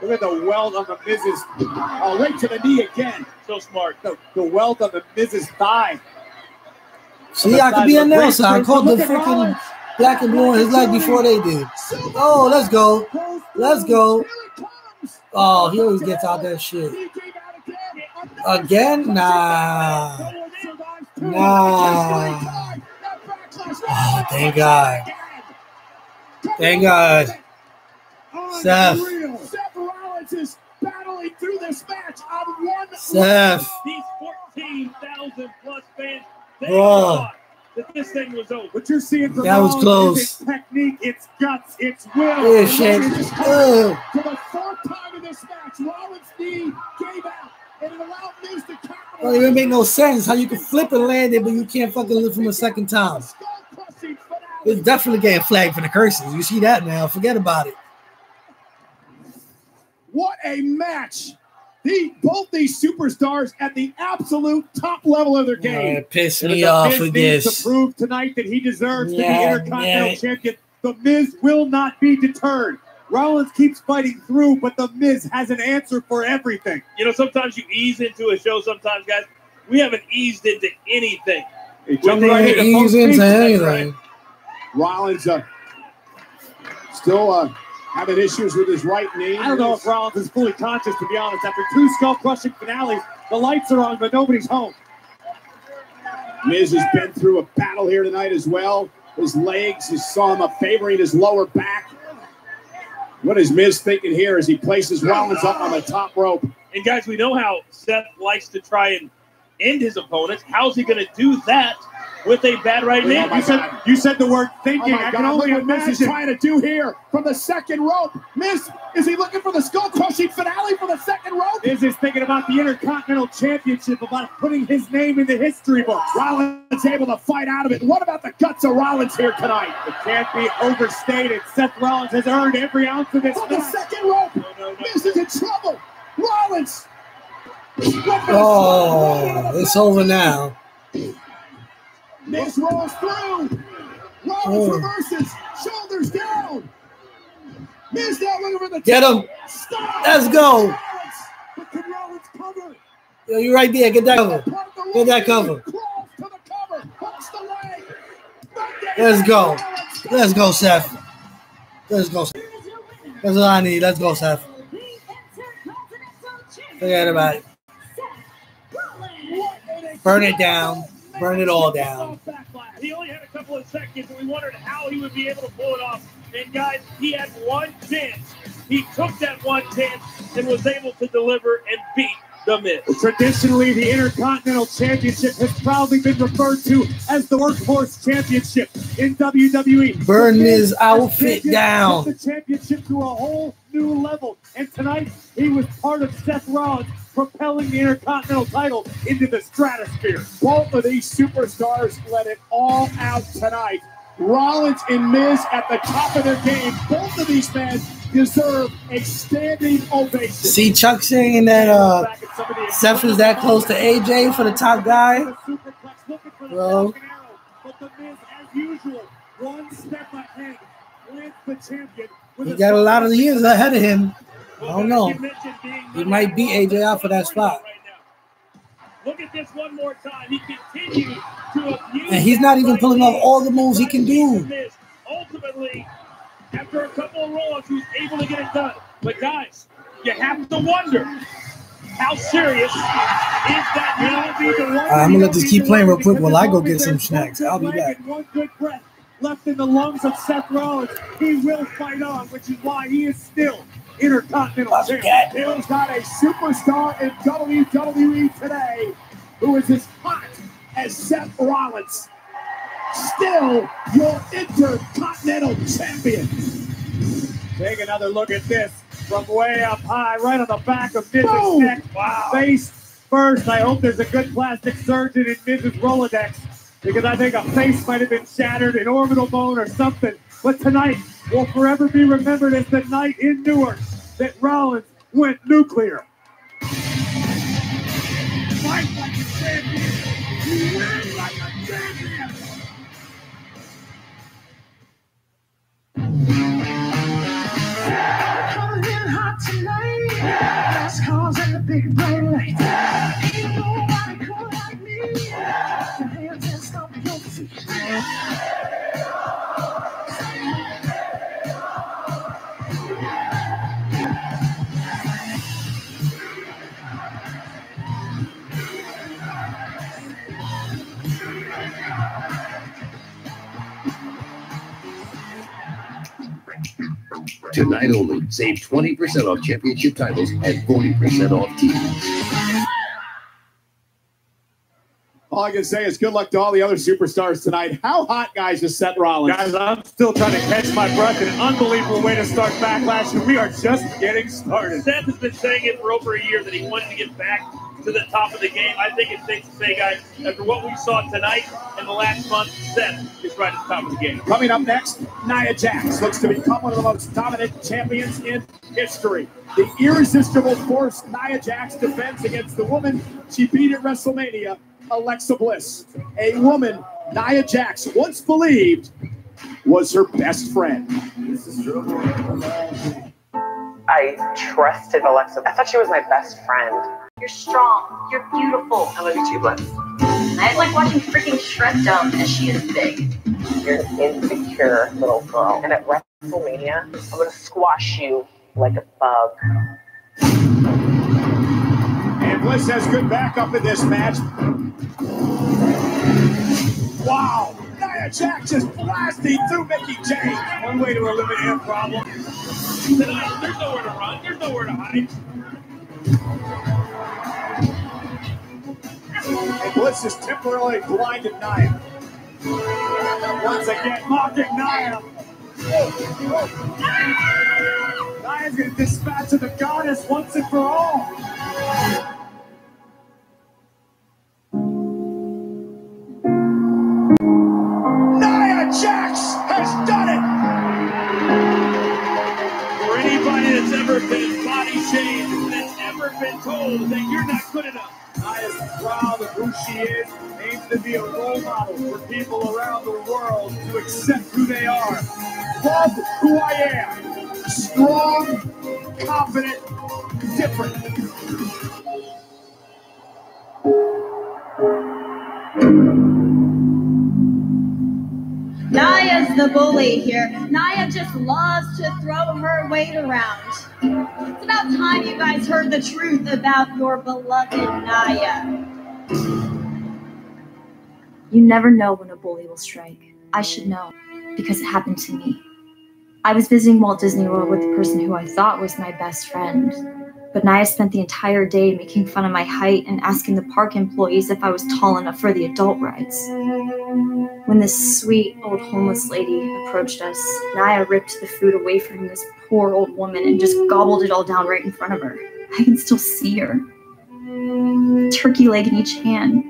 Look at the weld on the Miz's. Right to the knee again. So smart. The weld on the Miz's thigh. See, I could be a Nelson. I called the freaking black and blue on his leg before they did. Oh, let's go. Let's go. Oh, he always gets out that shit. Again? Nah. Nah. Oh, thank God. Thank God. Seth. Seth Rollins is battling through this match on one. Seth. These 14,000 plus fans, they Bro. thought that this thing was over. What you're seeing from That was Rollins close. is its technique, its guts, its will. Yeah, shit. For the fourth time in this match, Rollins' knee gave out, and it allowed Miz to counter. Don't even make no sense how you can flip and land it, but you can't fucking live from a second time. It's definitely getting flagged for the curses. You see that now. Forget about it. What a match. Both these superstars at the absolute top level of their game. Piss me off with Miz needs this. to prove tonight that he deserves to be Yeah, Intercontinental yeah. Champion. The Miz will not be deterred. Rollins keeps fighting through, but the Miz has an answer for everything. You know, sometimes you ease into a show. Sometimes, guys, we haven't eased into anything. He jumped right into both Ease feet. into That's anything. right. Rollins still having issues with his right knee. I don't know if Rollins is fully conscious, to be honest. After 2 skull-crushing finales, the lights are on, but nobody's home. Miz has been through a battle here tonight as well. His legs, you saw him favoring his lower back. What is Miz thinking here as he places Rollins up on the top rope? And, guys, we know how Seth likes to try and end his opponents. How's he going to do that with a bad right knee? You said the word thinking. Oh my I God, can only look what imagine. Miz is trying to do here from the second rope. Miz, is he looking for the skull-crushing finale from the second rope? Miz is thinking about the Intercontinental Championship, about putting his name in the history books. Rollins able to fight out of it. What about the guts of Rollins here tonight? It can't be overstated. Seth Rollins has earned every ounce of this. From the second rope, Miz is in trouble. Rollins. Oh, it's over now. Miz rolls through. Rollins reverses. Shoulders down. Miz now looking for the Get him. Stop. Let's go. But can Rollins cover? Yo, you're right there. Get that cover. Get that cover. Crawls to the cover. Hooks the leg. Let's go. Let's go, Seth. Let's go. That's all I need. Let's go, Seth. Forget about it. Burn it down. Burn it all down. He only had a couple of seconds, and we wondered how he would be able to pull it off. And, guys, he had one chance. He took that one chance and was able to deliver and beat the Miz. Traditionally, the Intercontinental Championship has proudly been referred to as the Workhorse Championship in WWE. Burn his outfit down. The championship to a whole new level. And tonight, he was part of Seth Rollins propelling the Intercontinental title into the stratosphere. Both of these superstars let it all out tonight. Rollins and Miz at the top of their game. Both of these men deserve a standing ovation. See Chuck saying that Seth is that close to AJ for the top guy? Bro. But the Miz, as usual, one step ahead, lands the champion. He got a lot of years ahead of him. I don't know. He might beat AJ out for that spot. Look at this one more time. He continued to abuse. And he's not even pulling off all the moves he can do. Ultimately, after a couple of rolls, he was able to get it done. But guys, you have to wonder, how serious is that? I'm gonna let this keep playing real quick while I go get some snacks. I'll be back. One good breath left in the lungs of Seth Rollins. He will fight on, which is why he is still Intercontinental Champion. Bill's got a superstar in WWE today who is as hot as Seth Rollins. Still your Intercontinental Champion. Take another look at this from way up high, right on the back of Miz's neck. Wow. Face first. I hope there's a good plastic surgeon in Miz's Rolodex, because I think a face might have been shattered, an orbital bone or something. But tonight will forever be remembered as the night in Newark that Rollins went nuclear. Fight like a champion. You win like a champion. Coming in hot tonight. Last calls and the big bright light. Ain't nobody cool like me. Your hands and stomp your Tonight only, save 20% off championship titles and 40% off TVs. All I can say is good luck to all the other superstars tonight. How hot, guys, is Seth Rollins? Guys, I'm still trying to catch my breath. An unbelievable way to start Backlash, and we are just getting started. Seth has been saying it for over a year that he wanted to get back to the top of the game. I think it's safe to say, guys, after what we saw tonight and the last month, Seth is right at the top of the game. Coming up next, Nia Jax looks to become one of the most dominant champions in history. The irresistible force Nia Jax defends against the woman she beat at WrestleMania, Alexa Bliss. A woman Nia Jax once believed was her best friend. This is true. I trusted Alexa. I thought she was my best friend. You're strong. You're beautiful. I love you too, Bliss. I like watching freaking Shred dumb as she is big. You're an insecure little girl. And at WrestleMania, I'm going to squash you like a bug. And Bliss has good backup in this match. Wow! Nia Jax just blasting through Mickey James. One way to eliminate a problem. Tonight, there's nowhere to run. There's nowhere to hide. And Bliss is temporarily blinded Nia. Once again, mocking Nia. Nia's going to dispatch of the goddess once and for all. Nia Jax has done it! For anybody that's ever been body shamed, that's ever been told that you're not good enough, Nia's proud of who she is, aims to be a role model for people around the world to accept who they are. Love who I am. Strong, confident, different. Nia's the bully here. Nia just loves to throw her weight around. It's about time you guys heard the truth about your beloved Nia. You never know when a bully will strike. I should know, because it happened to me. I was visiting Walt Disney World with the person who I thought was my best friend. But Nia spent the entire day making fun of my height and asking the park employees if I was tall enough for the adult rides. When this sweet old homeless lady approached us, Nia ripped the food away from this poor old woman and just gobbled it all down right in front of her. I can still see her. Turkey leg in each hand,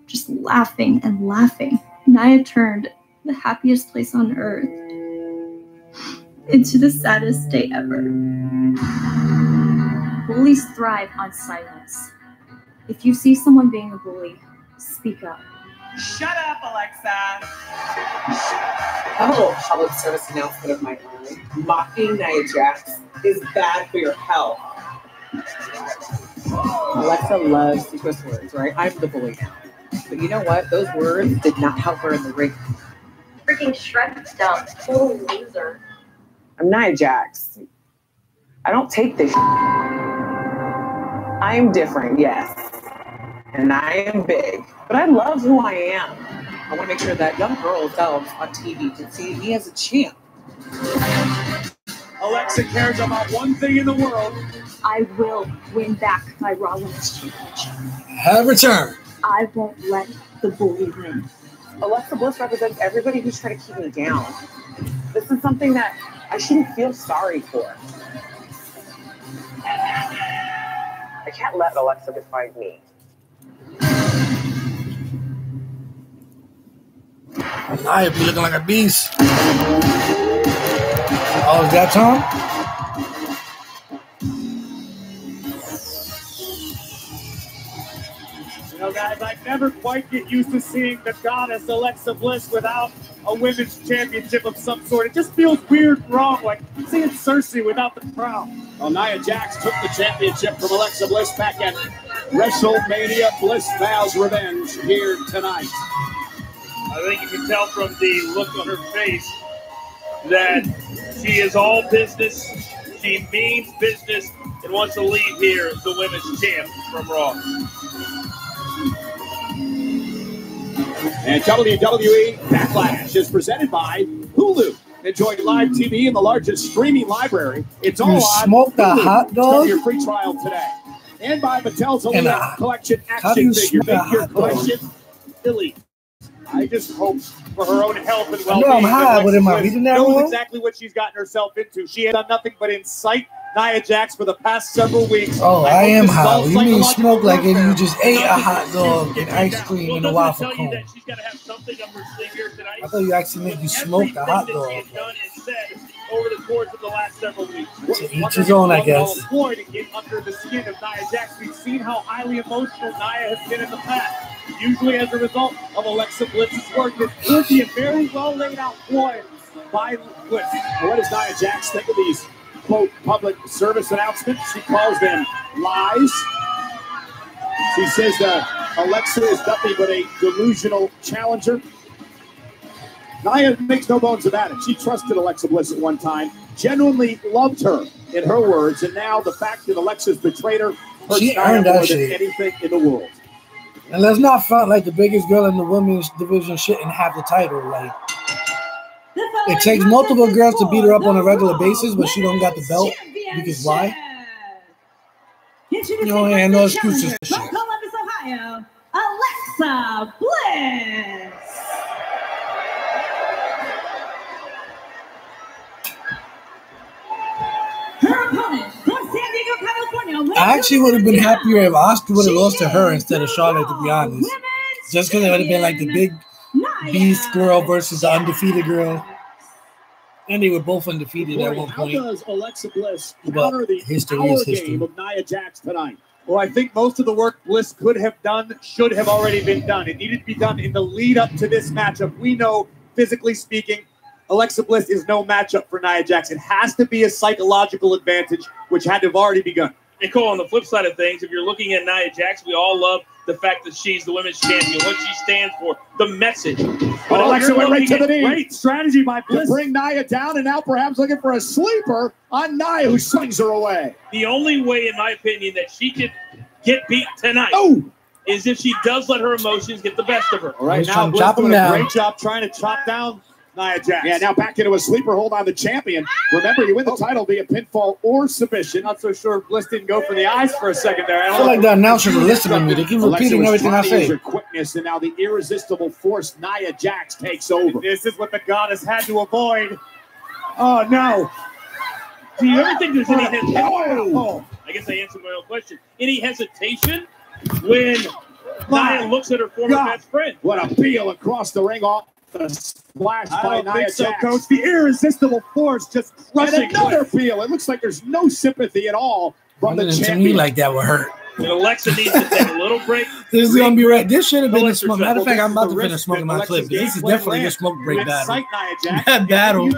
just laughing and laughing. Nia turned the happiest place on earth into the saddest day ever. Bullies thrive on silence. If you see someone being a bully, speak up. Shut up, Alexa. Oh, public service announcement of my own. Mocking Nia Jax is bad for your health. Alexa loves secret words, right? I'm the bully now. But you know what? Those words did not help her in the ring. Freaking Shred stuff. Total loser. I'm Nia Jax. I don't take this. I'm different, yes. And I am big. But I love who I am. I want to make sure that young girls on TV can see me as a champ. Alexa cares about one thing in the world. I will win back my Raw Women's Championship. Have returned. I won't let the bully win. Alexa Bliss represents everybody who's trying to keep me down. This is something that I shouldn't feel sorry for. I can't let Alexa define me. Nia be looking like a beast. Oh, is that Tom? You know, guys, I never quite get used to seeing the goddess Alexa Bliss without a women's championship of some sort. It just feels weird and wrong, like seeing Cersei without the crown. Well, Nia Jax took the championship from Alexa Bliss back at WrestleMania. Bliss vows revenge here tonight. I think you can tell from the look on her face that she is all business, she means business, and wants to leave here as the women's champ from Raw. And WWE Backlash is presented by Hulu. Enjoy live TV in the largest streaming library. It's all You on smoked a Hulu. hot dog? Start your free trial today. And by Mattel's Elite Collection how do you action figure. smoke a Make your hot dog? collection elite. I just hope for her own health and I well-being. know I'm high, but am I reading that knows wrong? exactly what she's gotten herself into. She has done nothing but incite Nia Jax for the past several weeks. Oh, I am hope this is high. all What do you mean smoke like if you warfare. just ate a hot dog and ice cream and a waffle Tell you cone? that she's got to have something up her sleeve here tonight. I thought you actually meant you smoked a hot dog. Everything that she has done and said over the course of the last several weeks. To each his own, I guess. Floyd to get under the skin of Nia Jax. We've seen how highly emotional Nia has been in the past, usually as a result of Alexa Blitz's work. This could be a very well laid out ploy by Blitz. What does Nia Jax think of these, quote, public service announcements? She calls them lies. She says that Alexa is nothing but a delusional challenger. Nia makes no bones about it. She trusted Alexa Bliss at one time, genuinely loved her, in her words, and now the fact that Alexa's betrayed her hurts She Nia earned more that than shit. anything in the world. And let's not front like the biggest girl in the women's division shouldn't have the title. Like, it takes multiple girls to beat her up on a regular basis, but she don't got the belt. Because why? You know, ain't no excuses for shit. From Columbus, Ohio, Alexa Bliss. Her opponent from San Diego, California. I actually would have been happier if Asuka would have lost to her instead of Charlotte, to be honest. Just because it would have been like the big beast girl versus the undefeated girl. And they were both undefeated at one How point. does Alexa Bliss But counter the history power is history. game of Nia Jax tonight? Well, I think most of the work Bliss could have done should have already been done. It needed to be done in the lead up to this matchup. We know, physically speaking, Alexa Bliss is no matchup for Nia Jax. It has to be a psychological advantage, which had to have already begun. And Cole, on the flip side of things, if you're looking at Nia Jax, we all love the fact that she's the women's champion, what she stands for, the message. But Alexa went right to the knee. Great strategy by Bliss. To bring Nia down, and now perhaps looking for a sleeper on Nia, who swings her away. The only way, in my opinion, that she could get beat tonight is if she does let her emotions get the best of her. All right, now Bliss doing a great job trying to chop down Nia Jax. Yeah, now back into a sleeper hold on the champion. Remember, you win the title via pinfall or submission. Not so sure Bliss didn't go for the eyes for a second there. I feel like the announcers are listening to me. They keep repeating everything I say. Her quickness, and now the irresistible force Nia Jax takes over. This is what the goddess had to avoid. Oh, no. Do you ever think there's any hesitation? Oh. I guess I answered my own question. Any hesitation when Nia looks at her former best friend? What a peel across the ring off the splash by Nia Jax. So, Coach. The irresistible force just crushing. And another peel. It looks like there's no sympathy at all from the To me, champion. like that would hurt. And Alexa needs to take a little break. This is gonna be right. This should have been a smoke. Matter of fact, I'm about to finish smoking my clip. This is definitely a smoke break battle. That battle,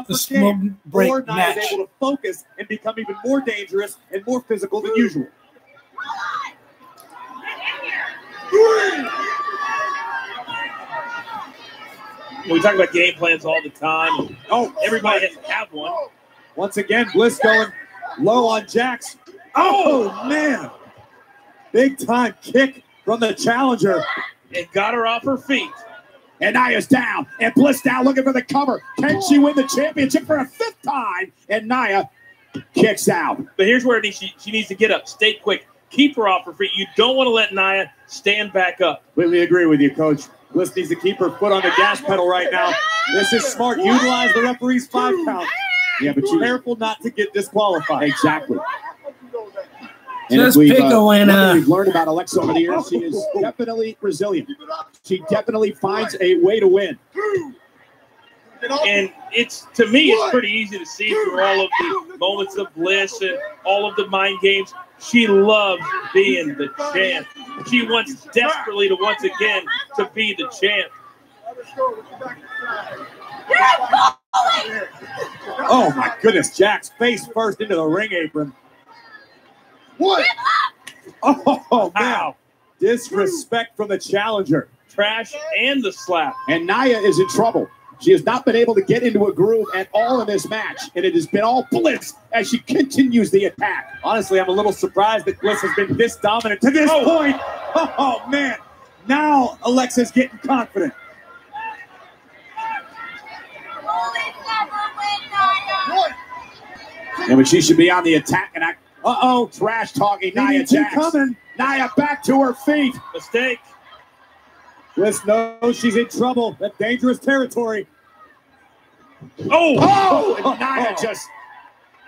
the smoke break match. Nia is able to focus and become even more dangerous and more physical than usual. We talk about game plans all the time. Oh, everybody has to have one. Once again, Bliss going low on Jax. Oh, man. Big time kick from the challenger. And got her off her feet. And Nia's down. And Bliss now looking for the cover. Can she win the championship for a fifth time? And Nia kicks out. But here's where she needs to get up. Stay quick. Keep her off her feet. You don't want to let Nia stand back up. Completely agree with you, Coach. Bliss needs to keep her foot on the gas pedal right now. This is smart. Utilize the referee's 5 count. Yeah, but you're careful not to get disqualified. Exactly. Just pick a winner. We've learned about Alexa over the years. She is definitely resilient. She definitely finds a way to win. And to me, it's pretty easy to see through all of the moments of bliss and all of the mind games. She loves being the champ. She wants desperately to once again to be the champ. Oh my goodness, Jax face first into the ring apron. What? Oh, man. Disrespect from the challenger. Trash and the slap. And Nia is in trouble. She has not been able to get into a groove at all in this match, and it has been all Bliss as she continues the attack. Honestly, I'm a little surprised that Bliss has been this dominant to this point. Oh, man. Now Alexa's getting confident. And when she should be on the attack and act. Uh-oh, trash talking Nia Jax. Coming. Nia back to her feet. Mistake. Bliss knows she's in trouble. That's dangerous territory. Oh! And Nia just...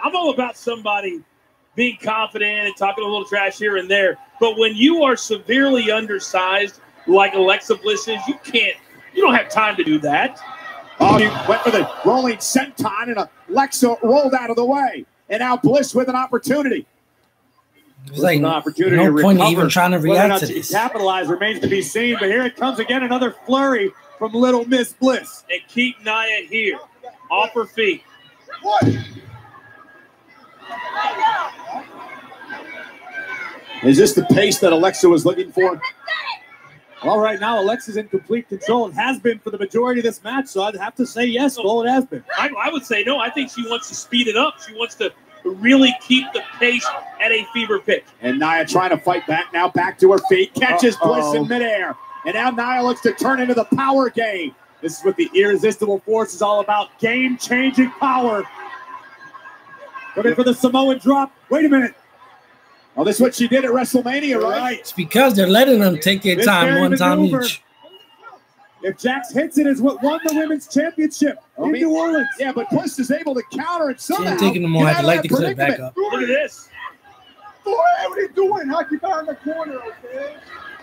I'm all about somebody being confident and talking a little trash here and there. But when you are severely undersized like Alexa Bliss is, you don't have time to do that. Oh, he went for the rolling senton, and Alexa rolled out of the way. And now Bliss with an opportunity. It's like no point in even trying to react to this. Capitalize remains to be seen, but here it comes again, another flurry from Little Miss Bliss. And keep Nia here, off her feet. What? Is this the pace that Alexa was looking for? Well, right now, Alexa's in complete control and has been for the majority of this match, so I'd have to say yes, Cole, it has been. I would say no. I think she wants to speed it up. She wants to really keep the pace at a fever pitch. And Nia trying to fight back now, back to her feet, catches Bliss in midair. And now Nia looks to turn into the power game. This is what the Irresistible Force is all about, game-changing power. Looking for the Samoan drop. Wait a minute. Oh, this is what she did at WrestleMania, right? It's because they're letting them take their time one time each. If Jax hits it, is what won the women's championship in New Orleans. Yeah, but Bliss is able to counter it somehow. She ain't taking them more. I'd like to clip back up. Look at this. Boy, what are you doing? How you got in the corner, okay?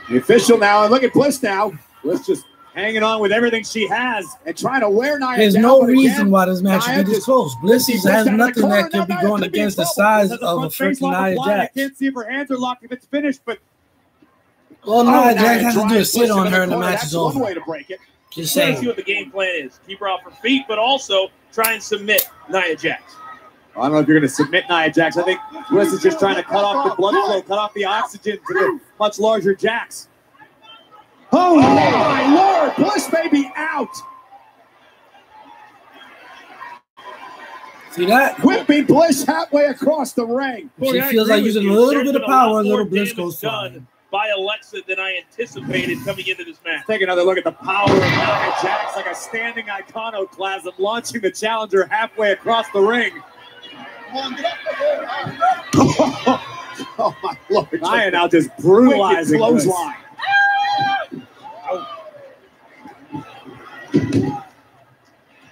The official now, and look at Bliss now. Bliss just hanging on with everything she has and trying to wear Nia down. There's no reason why this match should be this close. Bliss has nothing that can be going against the size of a freaking Nia Jax. I can't see if her hands are locked if it's finished, but well, Nia Jax has to do is sit on her and the match is over. One way to break it. Just Let's saying. see what the game plan is. Keep her off her feet, but also try and submit Nia Jax. I don't know if you're going to submit Nia Jax. I think Bliss is just trying to cut off the blood flow, cut off the oxygen to the much larger Jax. Oh, my Lord. Bliss may be out. See that? Whipping Bliss halfway across the ring. She feels like using a little bit of power, a little Bliss goes done by Alexa than I anticipated coming into this match. Take another look at the power of Nia Jax, like a standing iconoclasm, launching the challenger halfway across the ring. Come on, get up there. Oh, my Lord. Nia now just brutalizing clothesline.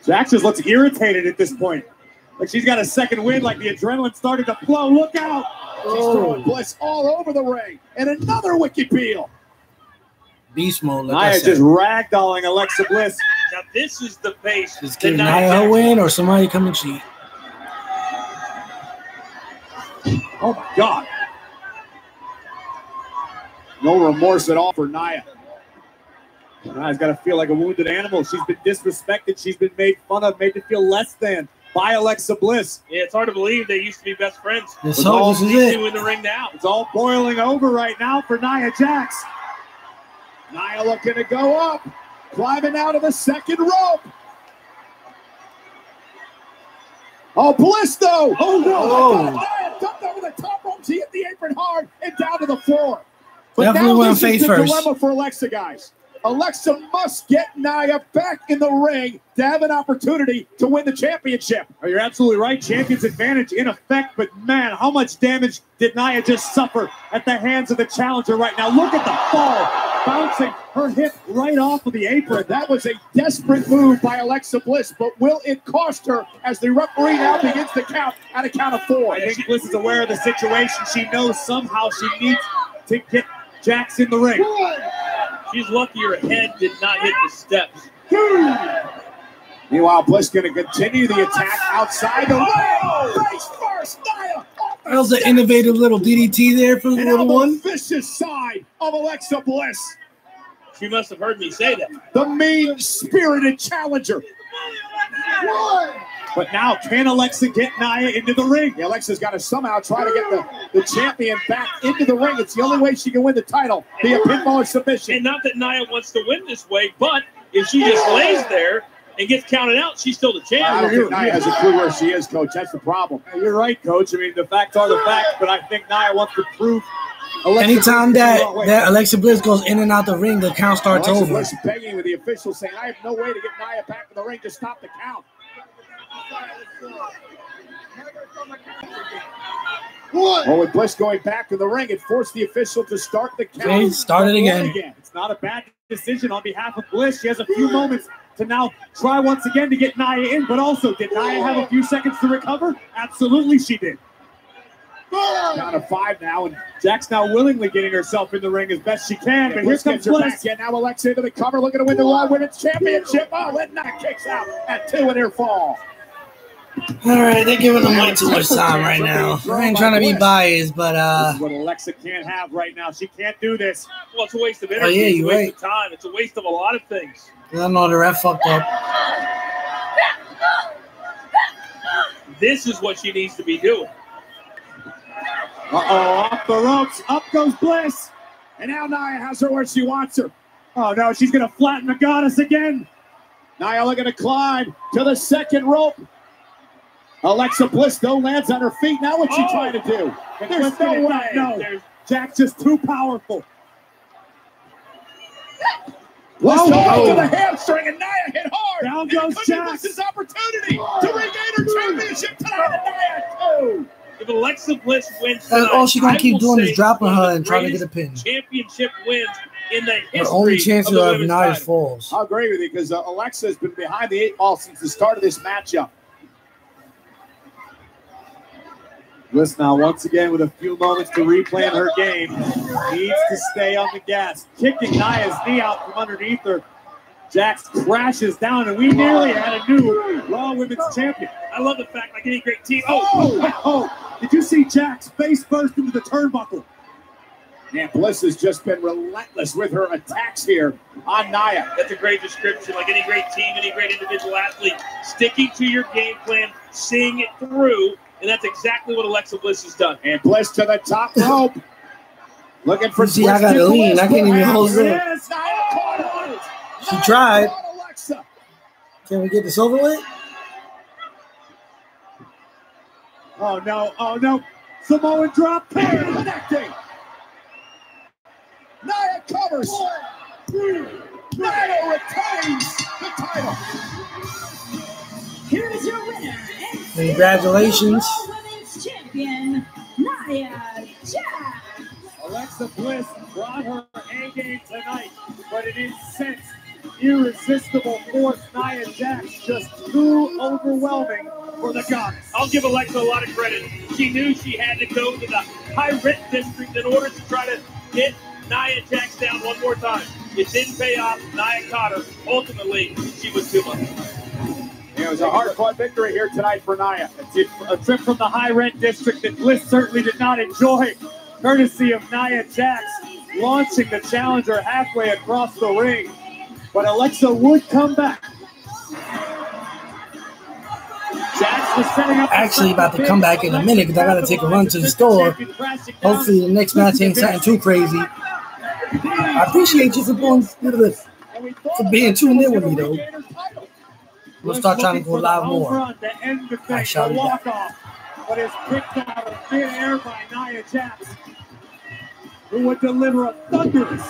Jax just looks irritated at this point. Like she's got a second wind, like the adrenaline started to flow. Look out! She's throwing Bliss all over the ring. And another wicked peel. Beast mode. Nia just ragdolling Alexa Bliss. Now this is the pace. Just give Nia a win or somebody come and cheat. Oh my God. No remorse at all for Nia. Nia's got to feel like a wounded animal. She's been disrespected. She's been made fun of, made to feel less than by Alexa Bliss. Yeah, it's hard to believe they used to be best friends. This is it. In the ring now. It's all boiling over right now for Nia Jax. Nia looking to go up, climbing out of the second rope. Oh, Bliss though. Oh no! Nia dumped over the top rope. She hit the apron hard and down to the floor. But definitely now went this is face the first. dilemma for Alexa, guys. Alexa must get Nia back in the ring to have an opportunity to win the championship. Oh, you're absolutely right. Champion's advantage in effect, but man, how much damage did Nia just suffer at the hands of the challenger right now? Look at the fall, bouncing her hip right off of the apron. That was a desperate move by Alexa Bliss, but will it cost her as the referee now begins to count at a count of 4? I think Bliss is aware of the situation. She knows somehow she needs to get Jax in the ring. She's lucky her head did not hit the steps. Meanwhile, Bliss going to continue the attack outside the ring. Face first, Nia. That was an innovative little DDT there for the little one. Vicious side of Alexa Bliss. She must have heard me say that. The mean-spirited challenger. But now, can Alexa get Nia into the ring? Yeah, Alexa's got to somehow try to get the champion back into the ring. It's the only way she can win the title, via pinfall or submission. And not that Nia wants to win this way, but if she just lays there and gets counted out, she's still the champion. I don't think Nia has a clue where she is, Coach. That's the problem. You're right, Coach. I mean, the facts are the facts, but I think Nia wants to prove. Anytime that Alexa Bliss goes in and out the ring, the count starts over. Bliss begging with the officials saying, I have no way to get Nia back in the ring to stop the count. Well, with Bliss going back to the ring, it forced the official to start the count. Okay, start it again. It's not a bad decision on behalf of Bliss. She has a few moments to now try once again to get Nia in, but also, did Nia have a few seconds to recover? Absolutely she did. Down to 5 now, and Jax now willingly getting herself in the ring as best she can, but here comes Bliss. Yeah, now Alexa into the cover, looking to win the Raw Women's Championship. Oh, and Nia kicks out at 2 in her fall. All right, they're giving them way too much time right now. I ain't trying to be biased, but this is what Alexa can't have right now. She can't do this. Well, it's a waste of energy. Oh, yeah, it's a you're waste of time. It's a waste of a lot of things. I know the ref fucked up. This is what she needs to be doing. Off the ropes. Up goes Bliss. And now Nia has her where she wants her. Oh, no, she's going to flatten the goddess again. Nia looking to climb to the second rope. Alexa Bliss, though, lands on her feet. Now what's she trying to do? There's no way. No. Jack's just too powerful. Bliss to the hamstring, and Nia hit hard. Down goes Jax. Bliss's opportunity to regain her championship tonight. And Nia, too. If Alexa Bliss wins tonight, all she's gonna keep doing is dropping her and trying to get a pin. Championship wins in the history. The only chance of Nia's falls. I agree with you because Alexa has been behind the 8 ball since the start of this matchup. Bliss now once again with a few moments to replan her game. Needs to stay on the gas. Kicking Nia's knee out from underneath her. Jax crashes down, and we nearly had a new Raw Women's Champion. I love the fact, like any great team. Did you see Jax face first into the turnbuckle? And Bliss has just been relentless with her attacks here on Nia. That's a great description. Like any great team, any great individual athlete, sticking to your game plan, seeing it through, and that's exactly what Alexa Bliss has done. And Bliss to the top rope. Looking for see, I gotta lean. I can't even hold it. She tried. Can we get this over with? Oh, no. Oh, no. Samoan drop. Connecting. Nia covers. 1, 2, Nia retains the title. Here is your winner. Congratulations. Women's Champion, Nia Jax. Alexa Bliss brought her A game tonight, but it is since irresistible force. Nia Jax just too overwhelming for the goddess. I'll give Alexa a lot of credit. She knew she had to go to the high-risk district in order to try to get Nia Jax down one more time. It didn't pay off. Nia caught her. Ultimately, she was too much. It was a hard-fought victory here tonight for Nia. A trip from the high-rent district that Bliss certainly did not enjoy, courtesy of Nia Jax launching the challenger halfway across the ring. But Alexa would come back. Jax was setting up. Actually, about to come back in a minute because I got to take a run to the store. Hopefully, the next match ain't something too crazy. I appreciate you for being tuned in with me, though. We'll start trying to go live more. I shall be back. But is picked out of mid-air by Nia Jax, who would deliver a thunderous